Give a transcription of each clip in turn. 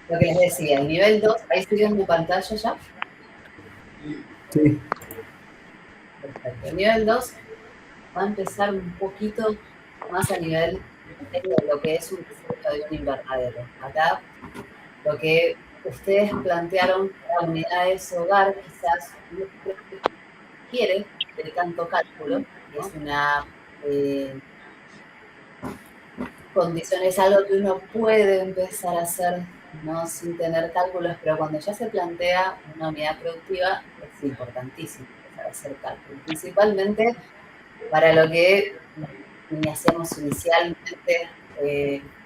lo que les decía, el nivel 2, ahí sigue en mi pantalla ya. Sí. Perfecto. El nivel 2 va a empezar un poquito más a nivel de lo que es un diseño de un invernadero. Acá, lo que ustedes plantearon para unidades hogar, quizás no requiere de tanto cálculo, y es una condición, es algo que uno puede empezar a hacer no sin tener cálculos, pero cuando ya se plantea una unidad productiva es importantísimo empezar a hacer cálculos, principalmente para lo que hacíamos inicialmente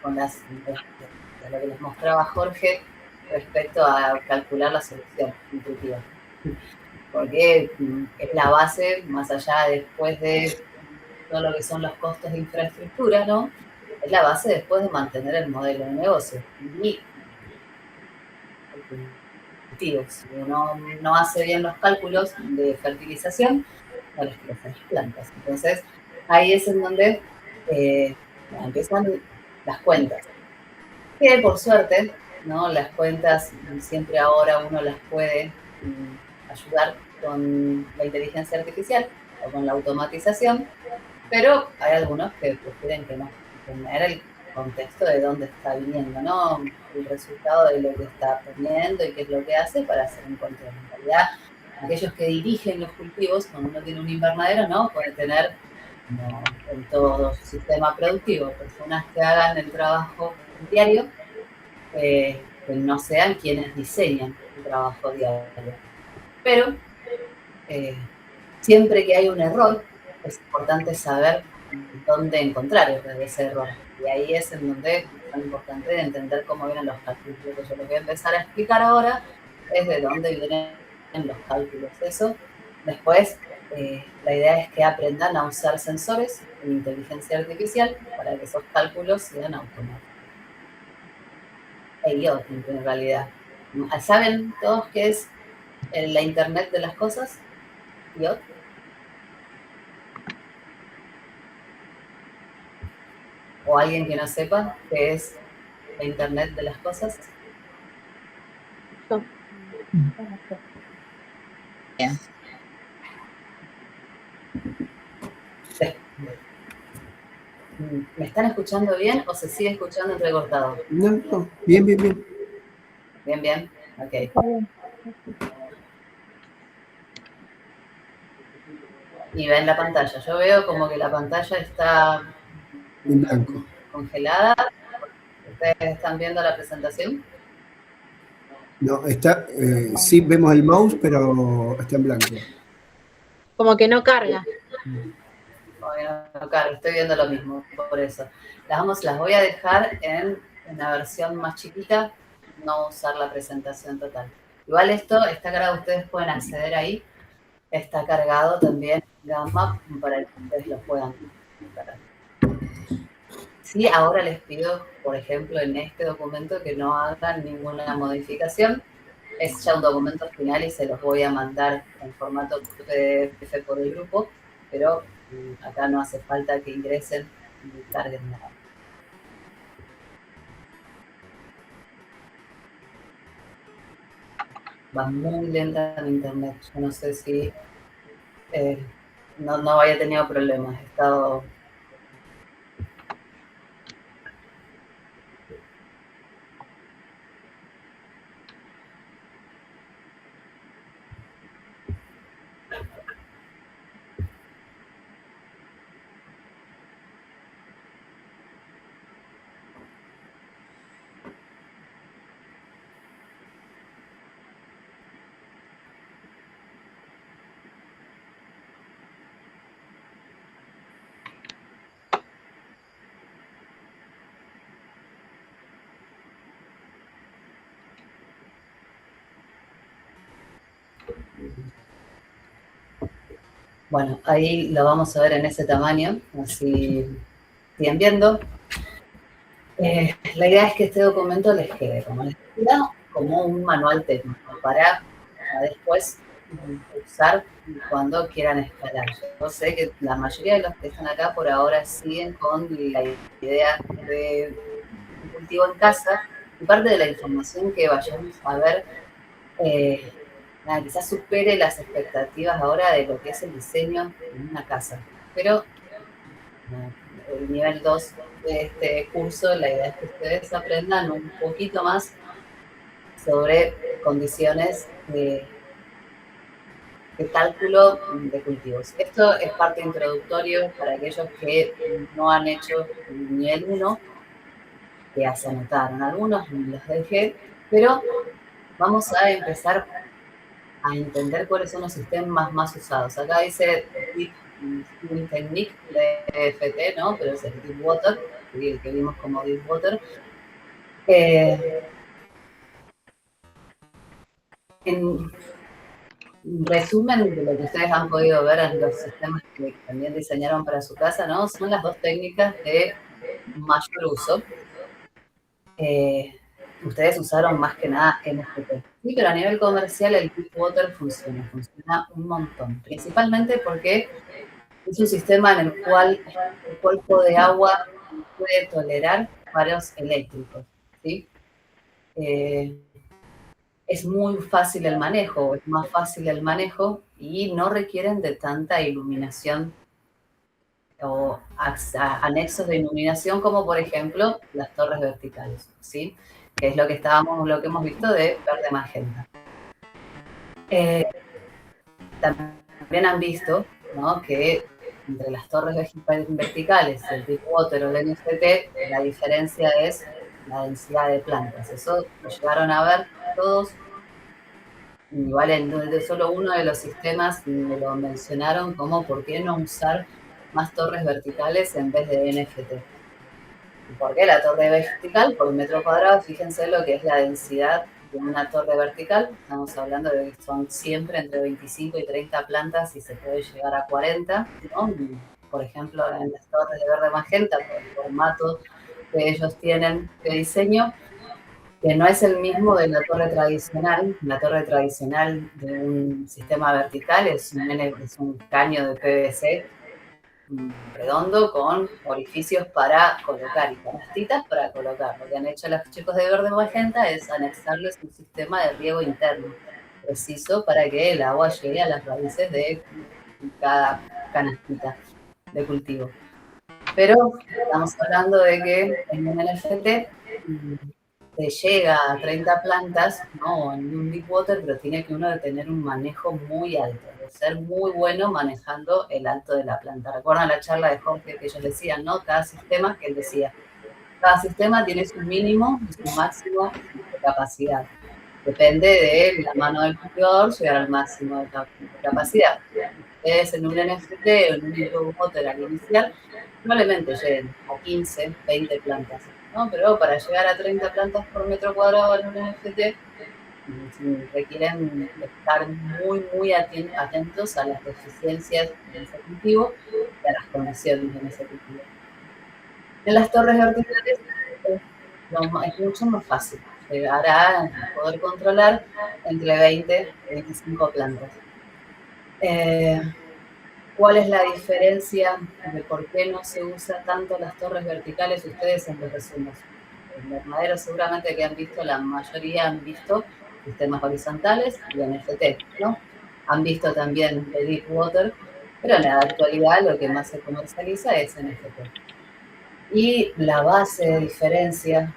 con lo que les mostraba Jorge respecto a calcular la solución intuitiva. Porque es la base, más allá después de todo lo que son los costos de infraestructura, ¿no? Es la base después de mantener el modelo de negocio. Y si uno no hace bien los cálculos de fertilización, no les crecen las plantas. Entonces, ahí es en donde empiezan las cuentas. Que por suerte, ¿no? Las cuentas siempre ahora uno las puede ayudar con la inteligencia artificial o con la automatización, pero hay algunos que prefieren que no, tener el contexto de dónde está viniendo, ¿no? El resultado de lo que está poniendo y qué es lo que hace para hacer un control. En realidad, aquellos que dirigen los cultivos, cuando uno tiene un invernadero, ¿no? Puede tener, como en todo sistema productivo, personas que hagan el trabajo diario, que no sean quienes diseñan el trabajo diario. Pero siempre que hay un error, es importante saber dónde encontrar ese error. Y ahí es en donde es tan importante entender cómo vienen los cálculos. Lo que yo les voy a empezar a explicar ahora es de dónde vienen los cálculos. Eso, después, la idea es que aprendan a usar sensores e inteligencia artificial para que esos cálculos sean automáticos. IoT, en realidad. ¿Saben todos qué es la Internet de las cosas? IoT. ¿O alguien que no sepa qué es la Internet de las cosas? Bien. ¿Me están escuchando bien o se sigue escuchando entrecortado? No, no, bien, bien, bien. Bien, bien. Ok. Y ven la pantalla. Yo veo como que la pantalla está En blanco. congelada. ¿Ustedes están viendo la presentación? No, está, sí vemos el mouse, pero está en blanco. Como que no carga. No, claro, estoy viendo lo mismo, por eso. Las voy a dejar en una versión más chiquita, no usar la presentación total. Igual esto está cargado, ustedes pueden acceder ahí. Está cargado también Gamma para que ustedes lo puedan ver. Sí, ahora les pido, por ejemplo, en este documento que no hagan ninguna modificación. Es ya un documento final y se los voy a mandar en formato PDF por el grupo, pero acá no hace falta que ingresen ni carguen nada. Va muy lenta en internet. Yo no sé si no haya tenido problemas. He estado. Bueno, ahí lo vamos a ver en ese tamaño, así siguen viendo. La idea es que este documento les quede, como les decía, como un manual técnico para después usar cuando quieran escalar. Yo sé que la mayoría de los que están acá por ahora siguen con la idea de un cultivo en casa, Y parte de la información que vayamos a ver, quizás supere las expectativas ahora de lo que es el diseño de una casa. Pero el nivel 2 de este curso, la idea es que ustedes aprendan un poquito más sobre condiciones de cálculo de cultivos. Esto es parte introductorio para aquellos que no han hecho el nivel 1, que ya se anotaron algunos, los dejé, pero vamos a empezar a entender cuáles son los sistemas más usados. Acá dice Deep Steam Technique de FT, ¿no? Pero es el Deep Water, el que vimos como Deep Water. En resumen de lo que ustedes han podido ver en los sistemas que también diseñaron para su casa, ¿no? Son las dos técnicas de mayor uso. Ustedes usaron más que nada NFT. Sí, pero a nivel comercial el Deep Water funciona un montón. Principalmente porque es un sistema en el cual el cuerpo de agua puede tolerar paros eléctricos, ¿sí? Es muy fácil el manejo, es más fácil el manejo y no requieren de tanta iluminación o anexos de iluminación como por ejemplo las torres verticales, ¿sí? Que es lo que hemos visto de verde magenta. También han visto, ¿no?, que entre las torres verticales, el Deep Water o el NFT, la diferencia es la densidad de plantas. Eso lo llegaron a ver todos. Igual de solo uno de los sistemas me lo mencionaron como por qué no usar más torres verticales en vez de NFT. ¿Y por qué la torre vertical? Por metro cuadrado, fíjense lo que es la densidad de una torre vertical. Estamos hablando de que son siempre entre 25 y 30 plantas y se puede llegar a 40, ¿no? Por ejemplo, en las torres de verde magenta, por el formato que ellos tienen de diseño, que no es el mismo de la torre tradicional. La torre tradicional de un sistema vertical es un caño de PVC redondo con orificios para colocar y canastitas para colocar. Lo que han hecho los chicos de verde magenta es anexarles un sistema de riego interno preciso para que el agua llegue a las raíces de cada canastita de cultivo. Pero estamos hablando de que en un NFT se llega a 30 plantas, ¿no?, en un Deep Water, pero tiene que uno tener un manejo muy alto, de ser muy bueno manejando el alto de la planta. ¿Recuerdan la charla de Jorge que ellos decían, no? Cada sistema, que él decía, cada sistema tiene su mínimo y su máximo de capacidad. Depende de la mano del cultivador llegar al máximo de capacidad. Ustedes en un NFT o en un Deep Water al inicial, probablemente lleguen a 15, 20 plantas, ¿no? Pero para llegar a 30 plantas por metro cuadrado en un NFT requieren estar muy atentos a las deficiencias en ese cultivo y a las condiciones en ese cultivo. En las torres verticales es mucho más fácil llegar a poder controlar entre 20 y 25 plantas. ¿Cuál es la diferencia de por qué no se usa tanto las torres verticales? Ustedes en los resumos. El invernadero seguramente que han visto, la mayoría han visto sistemas horizontales y NFT, ¿no? Han visto también de Deep Water, pero en la actualidad lo que más se comercializa es NFT. Y la base de diferencia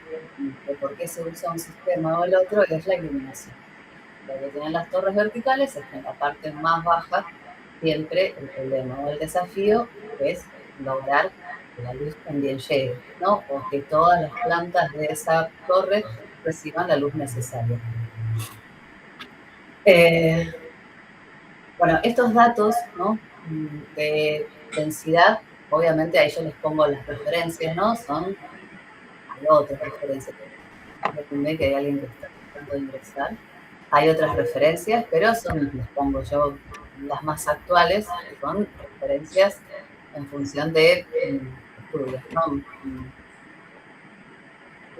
de por qué se usa un sistema o el otro es la iluminación. Lo que tienen las torres verticales es que en la parte más baja siempre el problema o el desafío es lograr que la luz también llegue, ¿no? O que todas las plantas de esa torre reciban la luz necesaria. Bueno, estos datos, ¿no?, de densidad, obviamente ahí yo les pongo las referencias, ¿no? Hay otras referencias. Déjenme que hay alguien que está tratando de ingresar. Hay otras referencias, pero les pongo yo las más actuales, que son referencias en función de estudios, ¿no?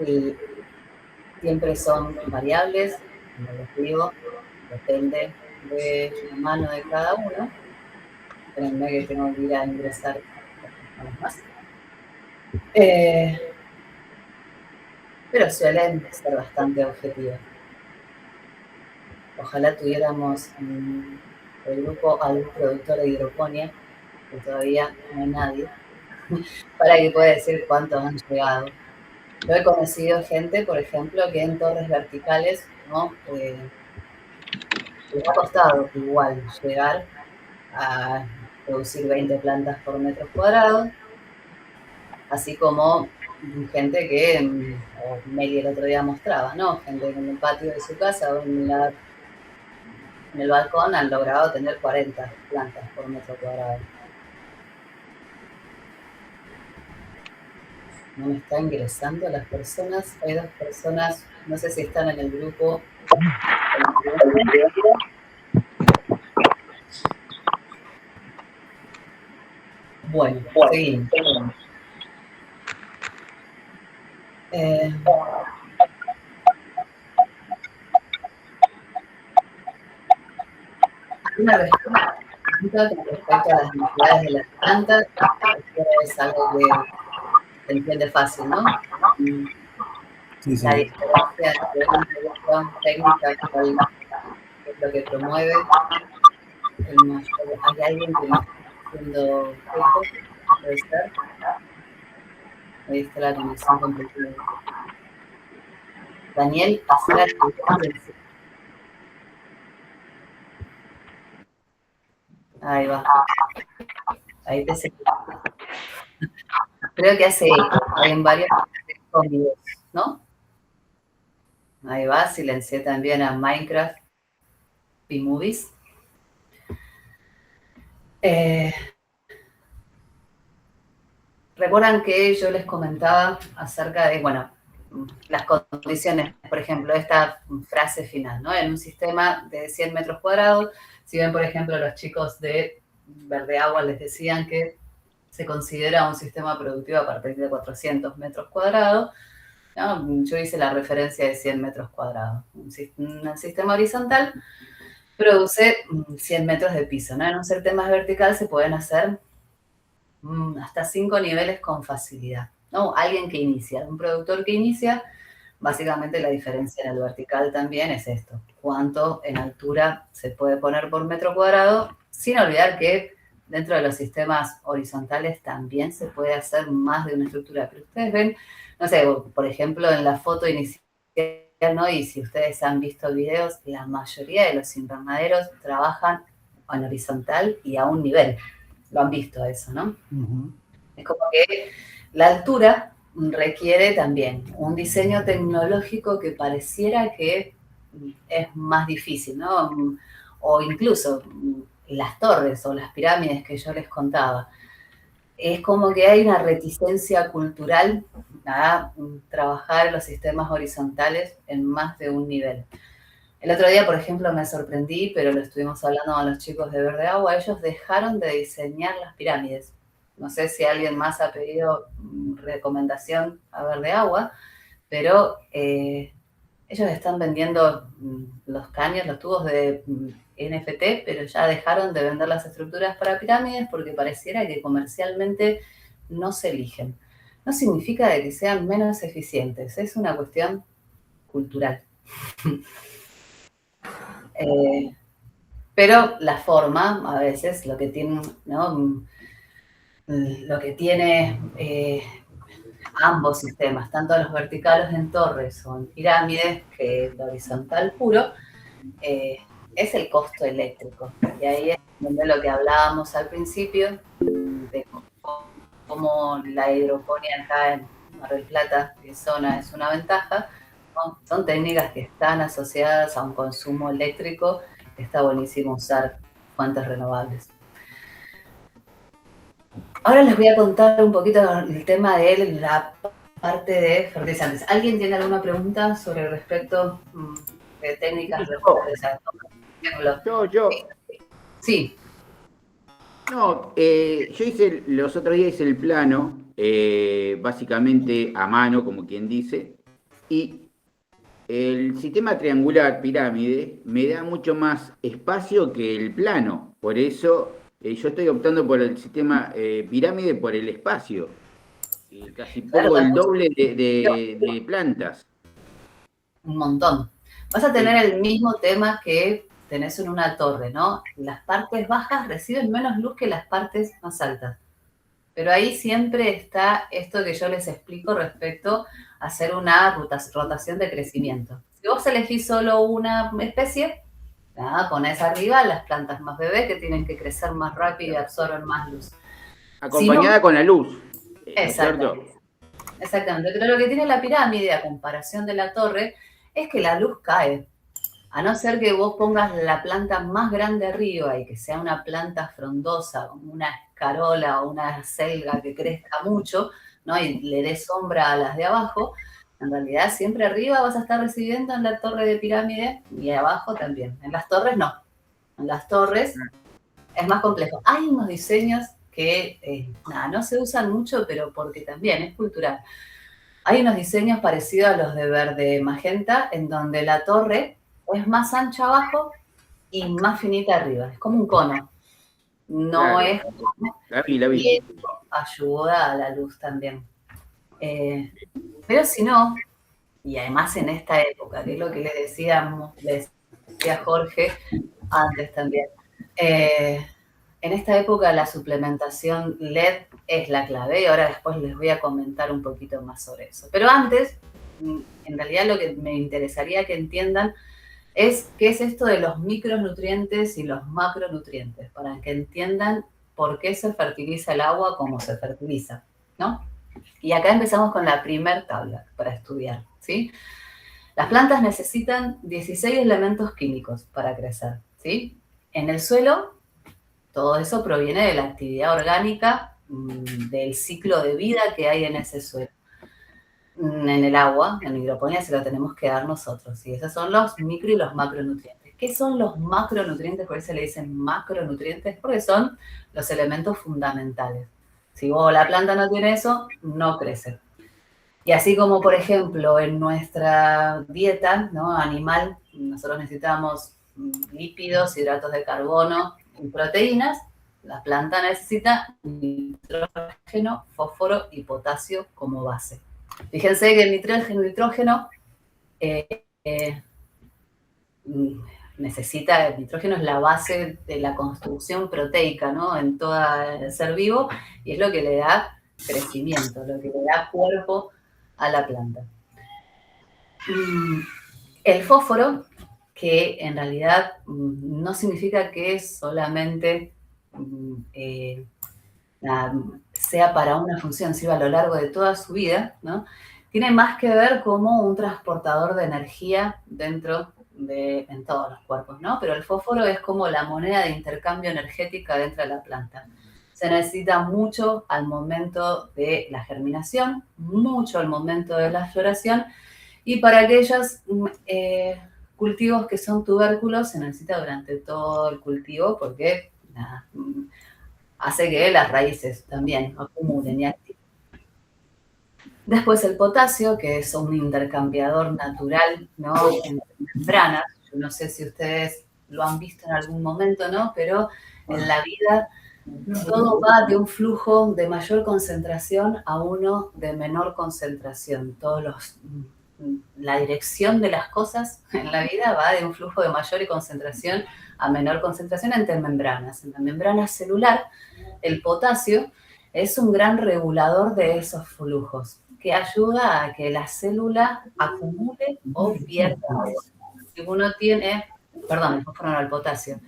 Y siempre son variables, como les digo, depende de la mano de cada uno. Espérenme que tengo que ir a ingresar más. pero suelen ser bastante objetivos. Ojalá tuviéramos en el grupo algún productor de hidroponía, que todavía no hay nadie, para que pueda decir cuántos han llegado. Yo he conocido gente, por ejemplo, que en torres verticales, ¿no? Les ha costado igual llegar a producir 20 plantas por metro cuadrado, así como gente que, o Meli el otro día mostraba, ¿no? Gente que en el patio de su casa o en el balcón han logrado tener 40 plantas por metro cuadrado. No me está ingresando las personas. Hay 2 personas, no sé si están en el grupo. Bueno, seguimos. Una respuesta con respecto a las necesidades de las plantas, es algo que se entiende fácil, ¿no? Sí, sí. La diferencia entre una producción técnica, cuál es lo que promueve el mayor. ¿Hay alguien que me está haciendo eco? ¿Puede ser? Ahí está la conexión completa. Daniel, pasar al silencio. Ahí va. Ahí te sé. Creo que hace eco. Hay en varios sonidos, ¿no? Ahí va, silencié también a Minecraft y Movies. Recuerdan que yo les comentaba acerca de, bueno, las condiciones, por ejemplo, esta frase final, ¿no? En un sistema de 100 metros cuadrados, si ven, por ejemplo, los chicos de Verde Agua les decían que se considera un sistema productivo a partir de 400 metros cuadrados, ¿no? Yo hice la referencia de 100 metros cuadrados. Un sistema horizontal produce 100 metros de piso, ¿no? En un sistema vertical se pueden hacer hasta 5 niveles con facilidad, ¿no? Alguien que inicia, un productor que inicia, básicamente la diferencia en el vertical también es esto, cuánto en altura se puede poner por metro cuadrado, sin olvidar que dentro de los sistemas horizontales también se puede hacer más de una estructura, pero ustedes ven, no sé, por ejemplo, en la foto inicial, ¿no? Y si ustedes han visto videos, la mayoría de los invernaderos trabajan en horizontal y a un nivel. Lo han visto eso, ¿no? Uh-huh. Es como que la altura requiere también un diseño tecnológico que pareciera que es más difícil, ¿no? O incluso las torres o las pirámides que yo les contaba. Es como que hay una reticencia cultural a trabajar los sistemas horizontales en más de un nivel. El otro día, por ejemplo, me sorprendí, pero lo estuvimos hablando con los chicos de Verde Agua, ellos dejaron de diseñar las pirámides. No sé si alguien más ha pedido recomendación a Verde Agua, pero ellos están vendiendo los caños, los tubos de NFT, pero ya dejaron de vender las estructuras para pirámides porque pareciera que comercialmente no se eligen. No significa de que sean menos eficientes, es una cuestión cultural. Pero la forma, a veces, lo que tiene, ¿no? Lo que tiene ambos sistemas, tanto los verticales en torres o en pirámides, que el horizontal puro, es el costo eléctrico. Y ahí es donde lo que hablábamos al principio, de cómo la hidroponía acá en Mar del Plata, que zona es una ventaja, ¿no? Son técnicas que están asociadas a un consumo eléctrico. Está buenísimo usar fuentes renovables. Ahora les voy a contar un poquito el tema de la parte de fertilizantes. ¿Alguien tiene alguna pregunta sobre respecto de técnicas de fertilizantes? Yo. Sí. No, yo los otros días hice el plano, básicamente a mano, como quien dice, y el sistema triangular pirámide me da mucho más espacio que el plano. Por eso yo estoy optando por el sistema pirámide por el espacio. casi Claro, pongo es el mucho. doble de plantas. Un montón. Vas a tener el mismo tema que tenés en una torre, ¿no? Las partes bajas reciben menos luz que las partes más altas. Pero ahí siempre está esto que yo les explico respecto a hacer una rotación de crecimiento. Si vos elegís solo una especie, nada, ponés arriba las plantas más bebés que tienen que crecer más rápido y absorben más luz. Si no, Acompañada con la luz, ¿no es cierto? exactamente. Exactamente, pero lo que tiene la pirámide a comparación de la torre es que la luz cae. A no ser que vos pongas la planta más grande arriba y que sea una planta frondosa, como una escarola o una selga que crezca mucho, ¿no? Y le dé sombra a las de abajo, en realidad siempre arriba vas a estar recibiendo en la torre de pirámide y abajo también. En las torres no. En las torres es más complejo. Hay unos diseños que no se usan mucho, pero porque también es cultural. Hay unos diseños parecidos a los de verde magenta, en donde la torre es más ancha abajo y más finita arriba. Es como un cono. No Claro, es cono, la vi, la y vi. eso ayuda a la luz también. Pero si no, y además en esta época, que es lo que le decía Jorge antes también, en esta época la suplementación LED es la clave y ahora después les voy a comentar un poquito más sobre eso. Pero antes, en realidad lo que me interesaría que entiendan es qué es esto de los micronutrientes y los macronutrientes, para que entiendan por qué se fertiliza el agua como se fertiliza, ¿no? Y acá empezamos con la primer tabla para estudiar, ¿sí? Las plantas necesitan 16 elementos químicos para crecer, ¿sí? En el suelo, todo eso proviene de la actividad orgánica, del ciclo de vida que hay en ese suelo. En el agua, en hidroponía, se lo tenemos que dar nosotros. Y esos son los micro y los macronutrientes. ¿Qué son los macronutrientes? Por eso se le dicen macronutrientes, porque son los elementos fundamentales. Si la planta no tiene eso, no crece. Y así como, por ejemplo, en nuestra dieta, ¿no?, animal, nosotros necesitamos lípidos, hidratos de carbono y proteínas, la planta necesita nitrógeno, fósforo y potasio como base. Fíjense que el nitrógeno necesita, el nitrógeno es la base de la construcción proteica, ¿no?, en todo el ser vivo, y es lo que le da crecimiento, lo que le da cuerpo a la planta. El fósforo, que en realidad no significa que solamente sea para una función, sirva a lo largo de toda su vida, ¿no?, tiene más que ver como un transportador de energía en todos los cuerpos, ¿no? Pero el fósforo es como la moneda de intercambio energética dentro de la planta. Se necesita mucho al momento de la germinación, mucho al momento de la floración, y para aquellos cultivos que son tubérculos se necesita durante todo el cultivo porque hace que las raíces también acumulen y activen. Después el potasio, que es un intercambiador natural, ¿no?, entre membranas. Yo no sé si ustedes lo han visto en algún momento, ¿no?, pero en la vida todo va de un flujo de mayor concentración a uno de menor concentración. La dirección de las cosas en la vida va de un flujo de mayor concentración a menor concentración entre membranas. En la membrana celular, el potasio es un gran regulador de esos flujos, que ayuda a que la célula acumule o pierda agua. Si uno tiene, perdón, el fósforo no, el potasio.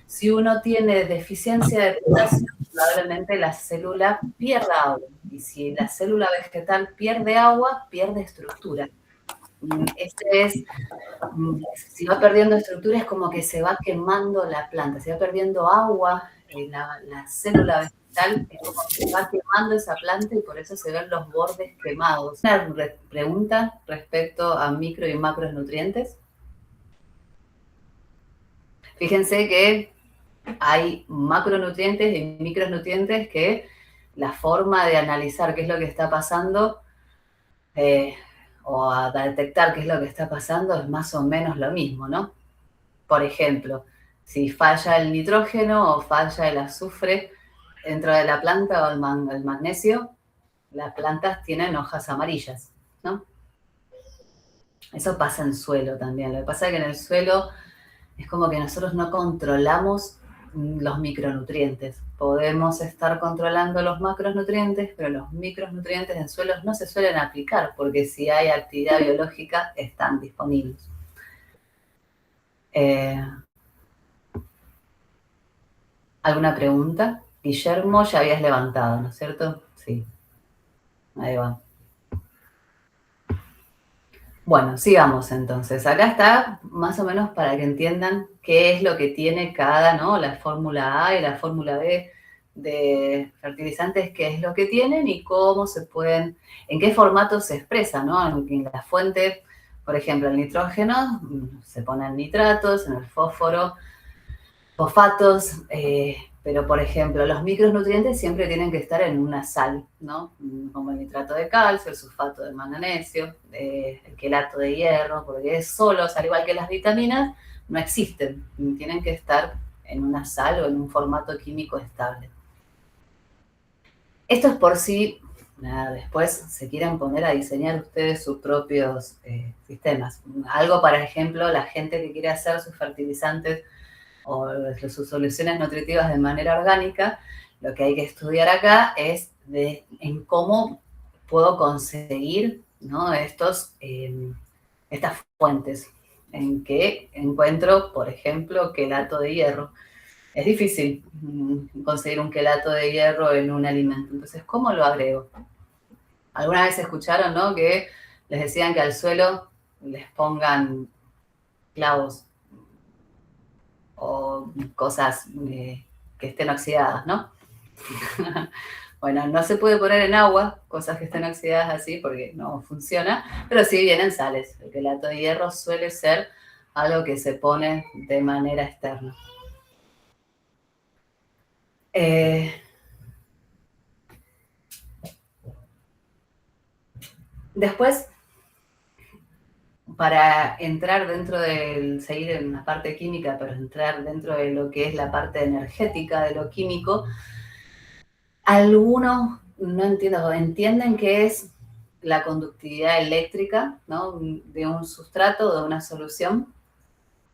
Si uno tiene deficiencia de potasio, probablemente la célula pierda agua. Y si la célula vegetal pierde agua, pierde estructura. Si va perdiendo estructura, es como que se va quemando la planta, se va perdiendo agua, la célula vegetal es como que se va quemando esa planta y por eso se ven los bordes quemados. ¿Una pregunta respecto a micro y macronutrientes? Fíjense que hay macronutrientes y micronutrientes que la forma de analizar qué es lo que está pasando o a detectar qué es lo que está pasando es más o menos lo mismo, ¿no? Por ejemplo, si falla el nitrógeno o falla el azufre dentro de la planta o el magnesio, las plantas tienen hojas amarillas, ¿no? Eso pasa en suelo también. Lo que pasa es que en el suelo es como que nosotros no controlamos los micronutrientes. Podemos estar controlando los macronutrientes, pero los micronutrientes en suelos no se suelen aplicar porque si hay actividad biológica están disponibles. ¿Alguna pregunta? Guillermo, ya habías levantado, ¿no es cierto? Sí. Ahí va. Bueno, sigamos entonces. Acá está más o menos para que entiendan qué es lo que tiene cada, ¿no? La fórmula A y la fórmula B de fertilizantes, qué es lo que tienen y cómo se pueden, en qué formato se expresa, ¿no? En la fuente, por ejemplo, el nitrógeno, se ponen nitratos, en el fósforo, fosfatos, pero por ejemplo, los micronutrientes siempre tienen que estar en una sal, ¿no? Como el nitrato de calcio, el sulfato de manganesio, el quelato de hierro, porque solos, al igual que las vitaminas, no existen, tienen que estar en una sal o en un formato químico estable. Esto es por si después se quieran poner a diseñar ustedes sus propios sistemas. Algo, por ejemplo, la gente que quiere hacer sus fertilizantes o sus soluciones nutritivas de manera orgánica, lo que hay que estudiar acá es en cómo puedo conseguir, ¿no? estas fuentes, en que encuentro, por ejemplo, quelato de hierro. Es difícil conseguir un quelato de hierro en un alimento. Entonces, ¿cómo lo agrego? Alguna vez escucharon, ¿no? Que les decían que al suelo les pongan clavos o cosas que estén oxidadas, ¿no? Bueno, no se puede poner en agua cosas que estén oxidadas así porque no funciona, pero sí vienen sales. El quelato de hierro suele ser algo que se pone de manera externa. Después, para entrar dentro del, seguir en la parte química, pero entrar dentro de lo que es la parte energética de lo químico, algunos no entienden qué es la conductividad eléctrica, ¿no? De un sustrato, de una solución,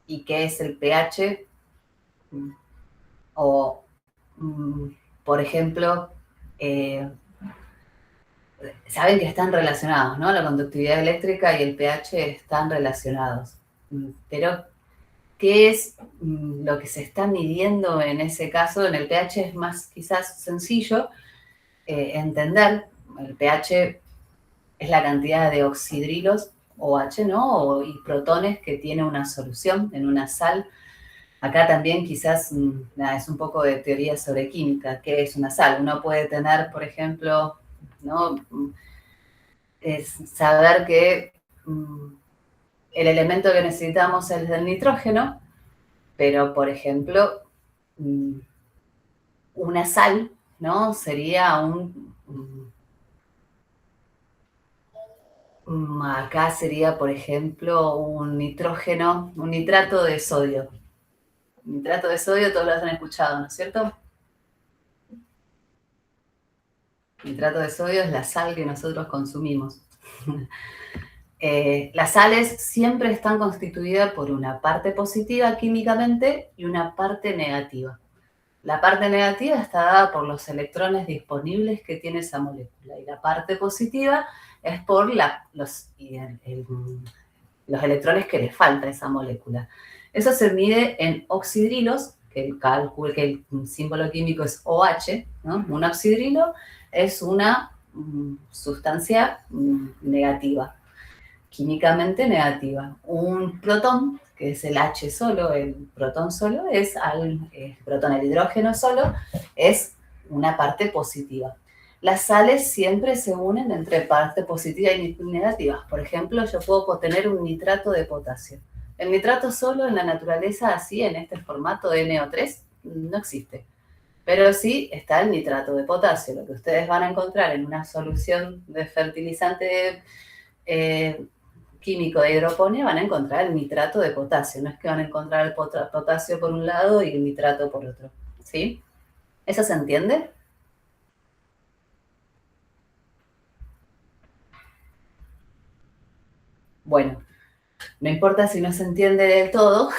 y qué es el pH, o, por ejemplo, saben que están relacionados, ¿no? La conductividad eléctrica y el pH están relacionados, pero ¿qué es lo que se está midiendo en ese caso? En el pH es más quizás sencillo entender. El pH es la cantidad de oxidrilos, OH, ¿no? Y protones que tiene una solución en una sal. Acá también quizás es un poco de teoría sobre química. ¿Qué es una sal? Uno puede tener, por ejemplo, ¿no? Es saber que el elemento que necesitamos es el nitrógeno, pero, por ejemplo, una sal, ¿no? Sería acá sería, por ejemplo, un nitrógeno, un nitrato de sodio. Nitrato de sodio todos lo han escuchado, ¿no es cierto? Nitrato de sodio es la sal que nosotros consumimos. Las sales siempre están constituidas por una parte positiva químicamente y una parte negativa. La parte negativa está dada por los electrones disponibles que tiene esa molécula y la parte positiva es por los electrones que le falta a esa molécula. Eso se mide en oxidrilos, que el símbolo químico es OH, ¿no? Un oxidrilo es una sustancia negativa, químicamente negativa. Un protón, que es el H solo, el protón solo, el hidrógeno solo, es una parte positiva. Las sales siempre se unen entre parte positiva y negativas. Por ejemplo, yo puedo tener un nitrato de potasio. El nitrato solo en la naturaleza, así en este formato de NO3, no existe. Pero sí está el nitrato de potasio. Lo que ustedes van a encontrar en una solución de fertilizante químico de hidroponía, van a encontrar el nitrato de potasio. No es que van a encontrar el potasio por un lado y el nitrato por otro. ¿Sí? ¿Eso se entiende? Bueno, no importa si no se entiende del todo,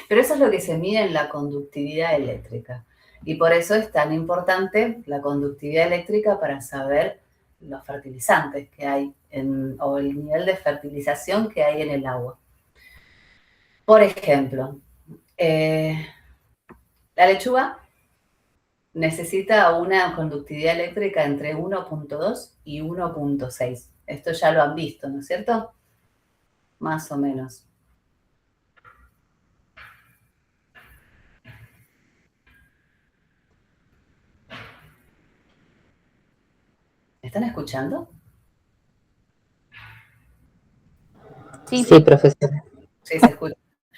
pero eso es lo que se mide en la conductividad eléctrica. Y por eso es tan importante la conductividad eléctrica para saber los fertilizantes que hay o el nivel de fertilización que hay en el agua. Por ejemplo, la lechuga necesita una conductividad eléctrica entre 1.2 y 1.6. Esto ya lo han visto, ¿no es cierto? Más o menos. ¿Están escuchando? Sí, sí, profesor. Sí, se escucha.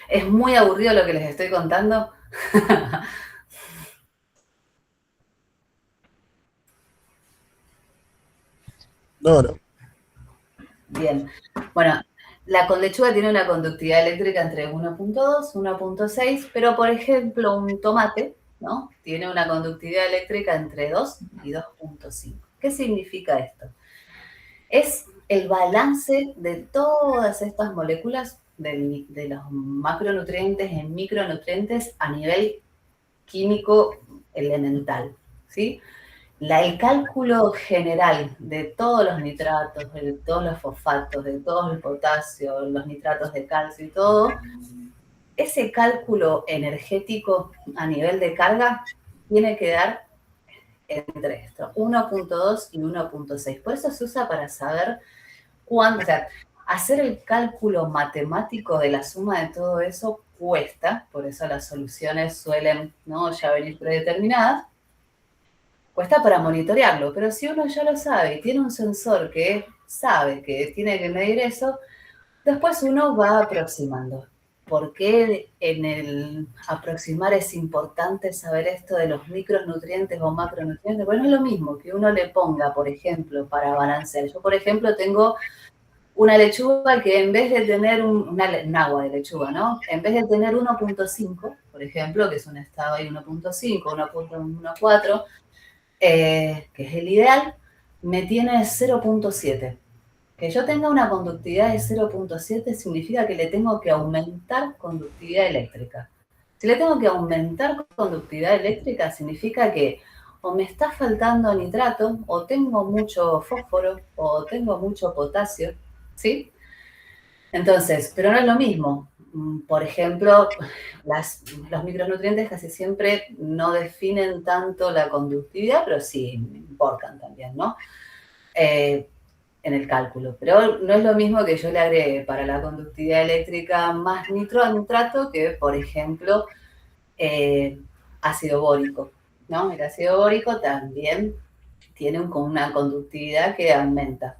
¿Es muy aburrido lo que les estoy contando? No, no. Bien. Bueno, la lechuga tiene una conductividad eléctrica entre 1.2 y 1.6, pero por ejemplo un tomate, ¿no? Tiene una conductividad eléctrica entre 2 y 2.5. ¿Qué significa esto? Es el balance de todas estas moléculas de los macronutrientes en micronutrientes a nivel químico elemental, ¿sí? El cálculo general de todos los nitratos, de todos los fosfatos, de todo el potasio, los nitratos de calcio y todo, ese cálculo energético a nivel de carga tiene que dar entre esto, 1.2 y 1.6. Por eso se usa para saber cuándo, o sea, hacer el cálculo matemático de la suma de todo eso cuesta, por eso las soluciones suelen, ¿no?, ya venir predeterminadas. Cuesta para monitorearlo, pero si uno ya lo sabe y tiene un sensor que sabe que tiene que medir eso, después uno va aproximando. ¿Por qué en el aproximar es importante saber esto de los micronutrientes o macronutrientes? Bueno, es lo mismo que uno le ponga, por ejemplo, para balancear. Yo, por ejemplo, tengo una lechuga que en vez de tener un agua de lechuga, ¿no? En vez de tener 1.5, por ejemplo, que es un estado ahí 1.5, 1.14, que es el ideal, me tiene 0.7. Que yo tenga una conductividad de 0.7 significa que le tengo que aumentar conductividad eléctrica. Si le tengo que aumentar conductividad eléctrica, significa que o me está faltando nitrato, o tengo mucho fósforo, o tengo mucho potasio, ¿sí? Entonces, pero no es lo mismo. Por ejemplo, los micronutrientes casi siempre no definen tanto la conductividad, pero sí importan también, ¿no? En el cálculo. Pero no es lo mismo que yo le agregue para la conductividad eléctrica más nitrato que, por ejemplo, ácido bórico, ¿no? El ácido bórico también tiene una conductividad que aumenta.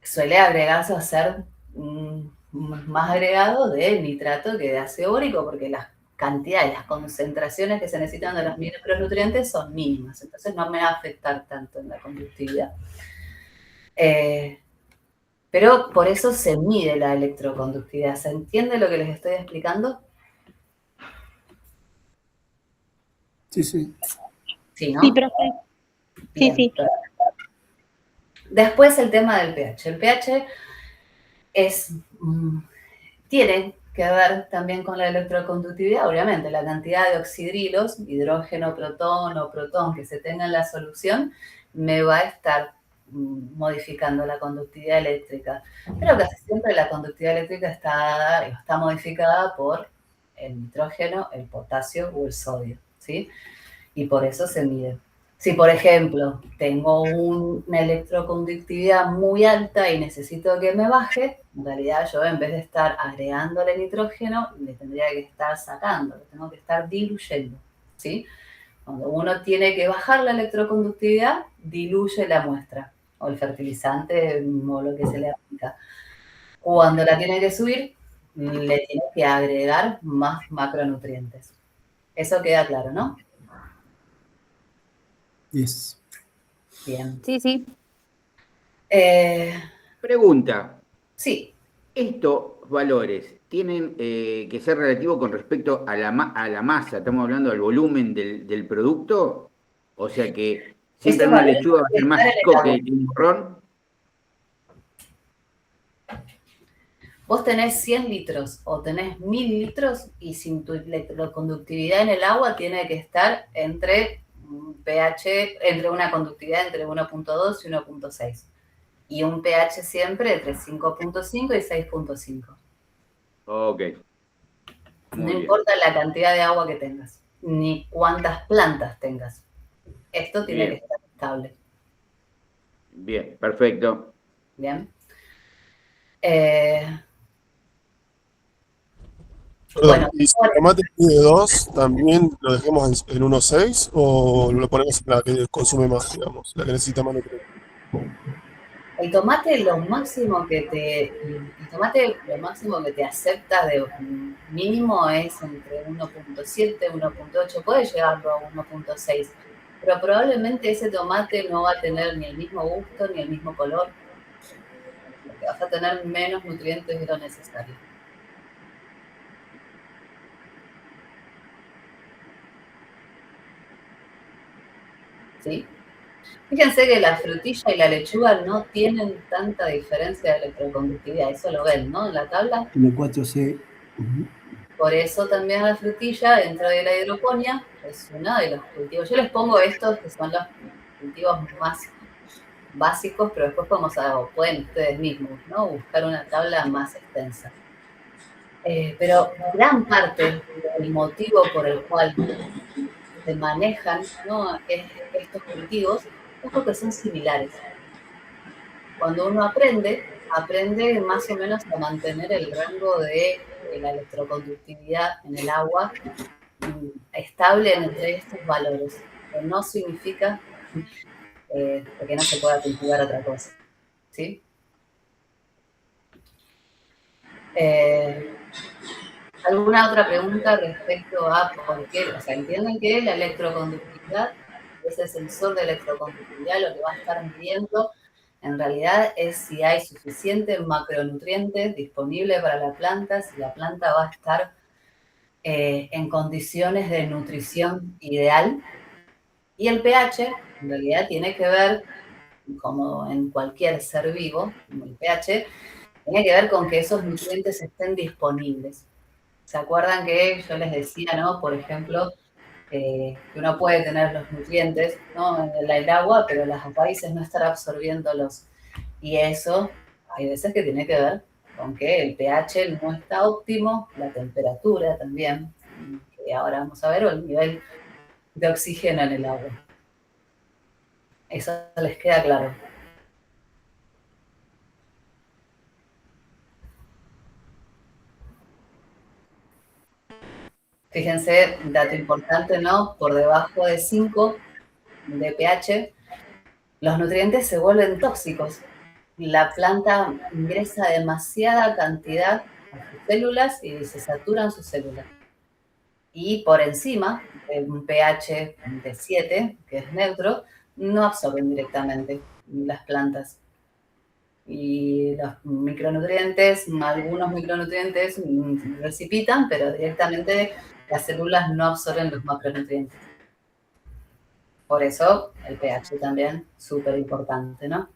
Suele agregarse a ser más agregado de nitrato que de ácido bórico, porque las cantidades, las concentraciones que se necesitan de los micronutrientes son mínimas, entonces no me va a afectar tanto en la conductividad. Pero por eso se mide la electroconductividad. ¿Se entiende lo que les estoy explicando? Sí, sí. Sí, ¿no? Sí, profe. Bien, Sí, sí. Después el tema del pH. El pH tiene que ver también con la electroconductividad, obviamente, la cantidad de oxidrilos, hidrógeno, protón o protón que se tenga en la solución, me va a estar modificando la conductividad eléctrica. Pero casi siempre la conductividad eléctrica está modificada por el nitrógeno, el potasio o el sodio, ¿sí? Y por eso se mide. Si, por ejemplo, tengo una electroconductividad muy alta y necesito que me baje, en realidad yo en vez de estar agregándole nitrógeno, le tendría que estar sacando, lo tengo que estar diluyendo, ¿sí? Cuando uno tiene que bajar la electroconductividad, diluye la muestra, o el fertilizante, o lo que se le aplica. Cuando la tiene que subir, le tiene que agregar más macronutrientes. Eso queda claro, ¿no? Yes. Bien. Sí, sí. Pregunta. Sí. ¿Estos valores tienen que ser relativos con respecto a la masa? ¿Estamos hablando del volumen del producto? O sea que siempre Estos una valores lechuga va a ser están más en el chico agua. que un morrón. Vos tenés 100 litros o tenés 1000 litros y sin tu electroconductividad en el agua tiene que estar entre un pH, entre una conductividad entre 1.2 y 1.6. Y un pH siempre entre 5.5 y 6.5. Ok. No importa la cantidad de agua que tengas, ni cuántas plantas tengas. Esto tiene que estar estable. Bien, perfecto. Bien. Perdón, Bueno, ¿y si el tomate pide 2, también lo dejemos en 1.6 o lo ponemos en la que consume más, digamos, la que necesita más nutrientes? el tomate lo máximo que te acepta de mínimo es entre 1.7, 1.8, puede llegarlo a 1.6, pero probablemente ese tomate no va a tener ni el mismo gusto ni el mismo color, porque vas a tener menos nutrientes de lo necesario. ¿Sí? Fíjense que la frutilla y la lechuga no tienen tanta diferencia de electroconductividad, eso lo ven, ¿no? En la tabla. En el 4C. Por eso también la frutilla, dentro de la hidroponía, es uno de los cultivos. Yo les pongo estos que son los cultivos más básicos, pero después pueden ustedes mismos, ¿no? Buscar una tabla más extensa. Pero gran parte del motivo por el cual se manejan, ¿no?, estos cultivos es porque son similares. Cuando uno aprende más o menos a mantener el rango de la electroconductividad en el agua estable entre estos valores, que no significa que no se pueda cultivar otra cosa, ¿sí? ¿Alguna otra pregunta respecto a por qué? O sea, entienden que la electroconductividad, ese sensor de electroconductividad, lo que va a estar midiendo en realidad es si hay suficientes macronutrientes disponibles para la planta, si la planta va a estar en condiciones de nutrición ideal. Y el pH, en realidad, tiene que ver, como en cualquier ser vivo, como el pH, tiene que ver con que esos nutrientes estén disponibles. ¿Se acuerdan que yo les decía, ¿no? Por ejemplo, que uno puede tener los nutrientes, ¿no?, en el agua, pero las raíces no estar absorbiéndolos. Y eso, hay veces que tiene que ver con que el pH no está óptimo, la temperatura también, que ahora vamos a ver, o el nivel de oxígeno en el agua. Eso les queda claro. Fíjense, dato importante, ¿no? Por debajo de 5 de pH, los nutrientes se vuelven tóxicos. La planta ingresa demasiada cantidad a sus células y se saturan sus células. Y por encima de un pH de 7, que es neutro, no absorben directamente las plantas. Y los micronutrientes, algunos micronutrientes precipitan, pero directamente las células no absorben los macronutrientes. Por eso el pH también súper importante, ¿no?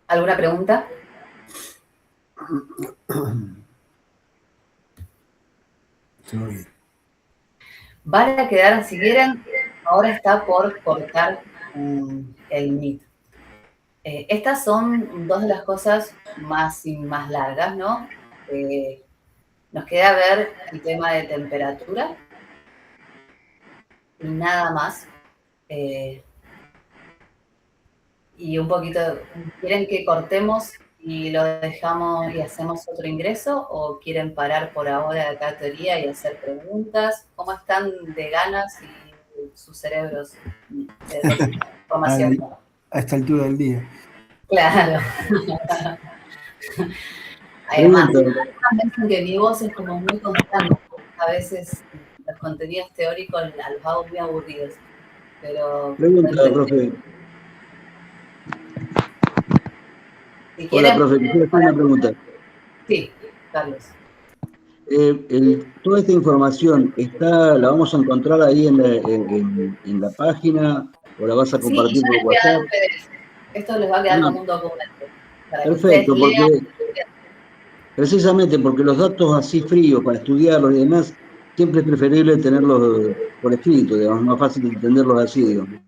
¿Alguna pregunta? Van a quedar, si quieren, ahora está por cortar el Meet. Estas son dos de las cosas más largas, ¿no? Nos queda ver el tema de temperatura y nada más. Y un poquito, ¿quieren que cortemos y lo dejamos y hacemos otro ingreso? ¿O quieren parar por ahora acá teoría y hacer preguntas? ¿Cómo están de ganas y sus cerebros de información? A esta altura del día. Claro. Además, piensan que mi voz es como muy constante. A veces los contenidos teóricos los hago muy aburridos. Pero pregunta, profe. Si quieren, hola, profe, quiero hacer una pregunta. Sí, Carlos. Toda esta información, ¿la vamos a encontrar ahí en la página o la vas a compartir por WhatsApp? Esto les va a quedar No. como un documento. Para que Perfecto, ustedes lean. porque precisamente porque los datos así fríos para estudiarlos y demás, siempre es preferible tenerlos por escrito, digamos, más fácil de entenderlos así, digamos.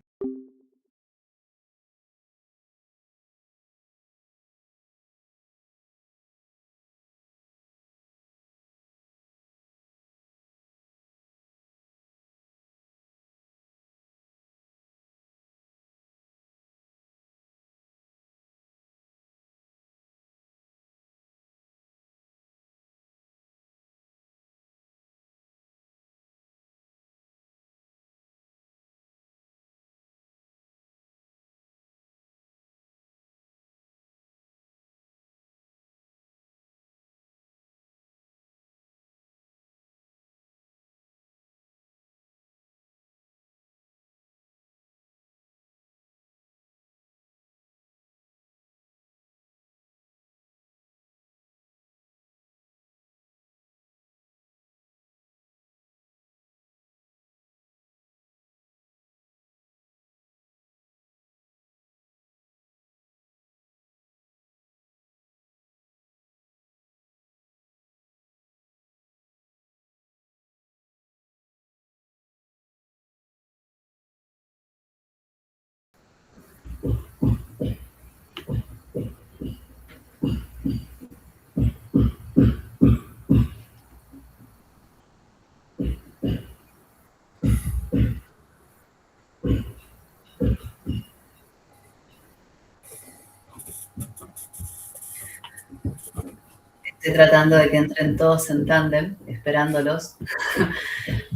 Estoy tratando de que entren todos en tándem, esperándolos.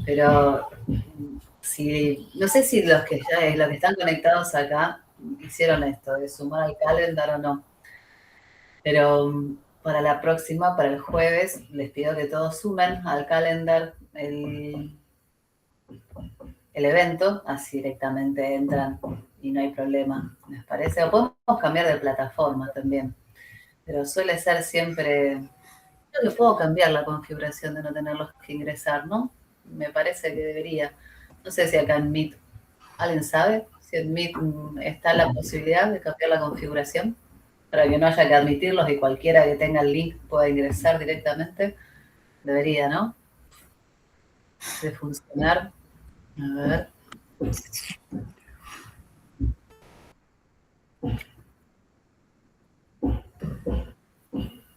Pero no sé si los que están conectados acá hicieron esto, de sumar al calendar o no. Pero para la próxima, para el jueves, les pido que todos sumen al calendar el evento, así directamente entran y no hay problema, ¿les parece? O podemos cambiar de plataforma también, pero suele ser siempre... Creo que puedo cambiar la configuración de no tenerlos que ingresar, ¿no? Me parece que debería. No sé si acá en Meet, ¿alguien sabe? Si en Meet está la posibilidad de cambiar la configuración para que no haya que admitirlos y cualquiera que tenga el link pueda ingresar directamente. Debería, ¿no? De funcionar. A ver.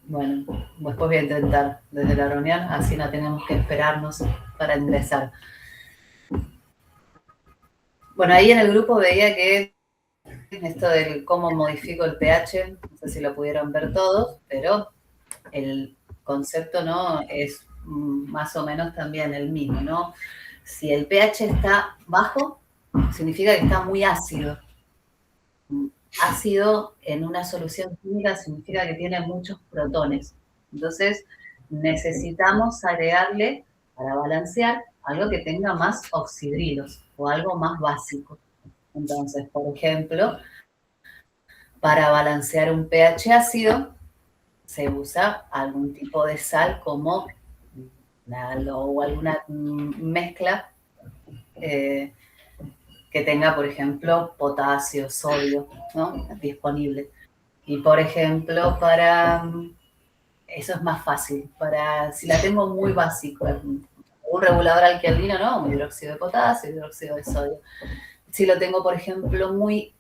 Bueno, después voy a intentar desde la reunión, así no tenemos que esperarnos para ingresar. Bueno, ahí en el grupo veía que esto del cómo modifico el pH, no sé si lo pudieron ver todos, pero el concepto, ¿no?, es más o menos también el mismo, ¿no? Si el pH está bajo, significa que está muy ácido. Ácido en una solución química significa que tiene muchos protones. Entonces, necesitamos agregarle, para balancear, algo que tenga más oxidrilos o algo más básico. Entonces, por ejemplo, para balancear un pH ácido, se usa algún tipo de sal como o alguna mezcla que tenga, por ejemplo, potasio, sodio, ¿no?, disponible. Y, por ejemplo, eso es más fácil. Si la tengo muy básico, un regulador alcalino, ¿no?, un hidróxido de potasio, hidróxido de sodio. Si lo tengo, por ejemplo, muy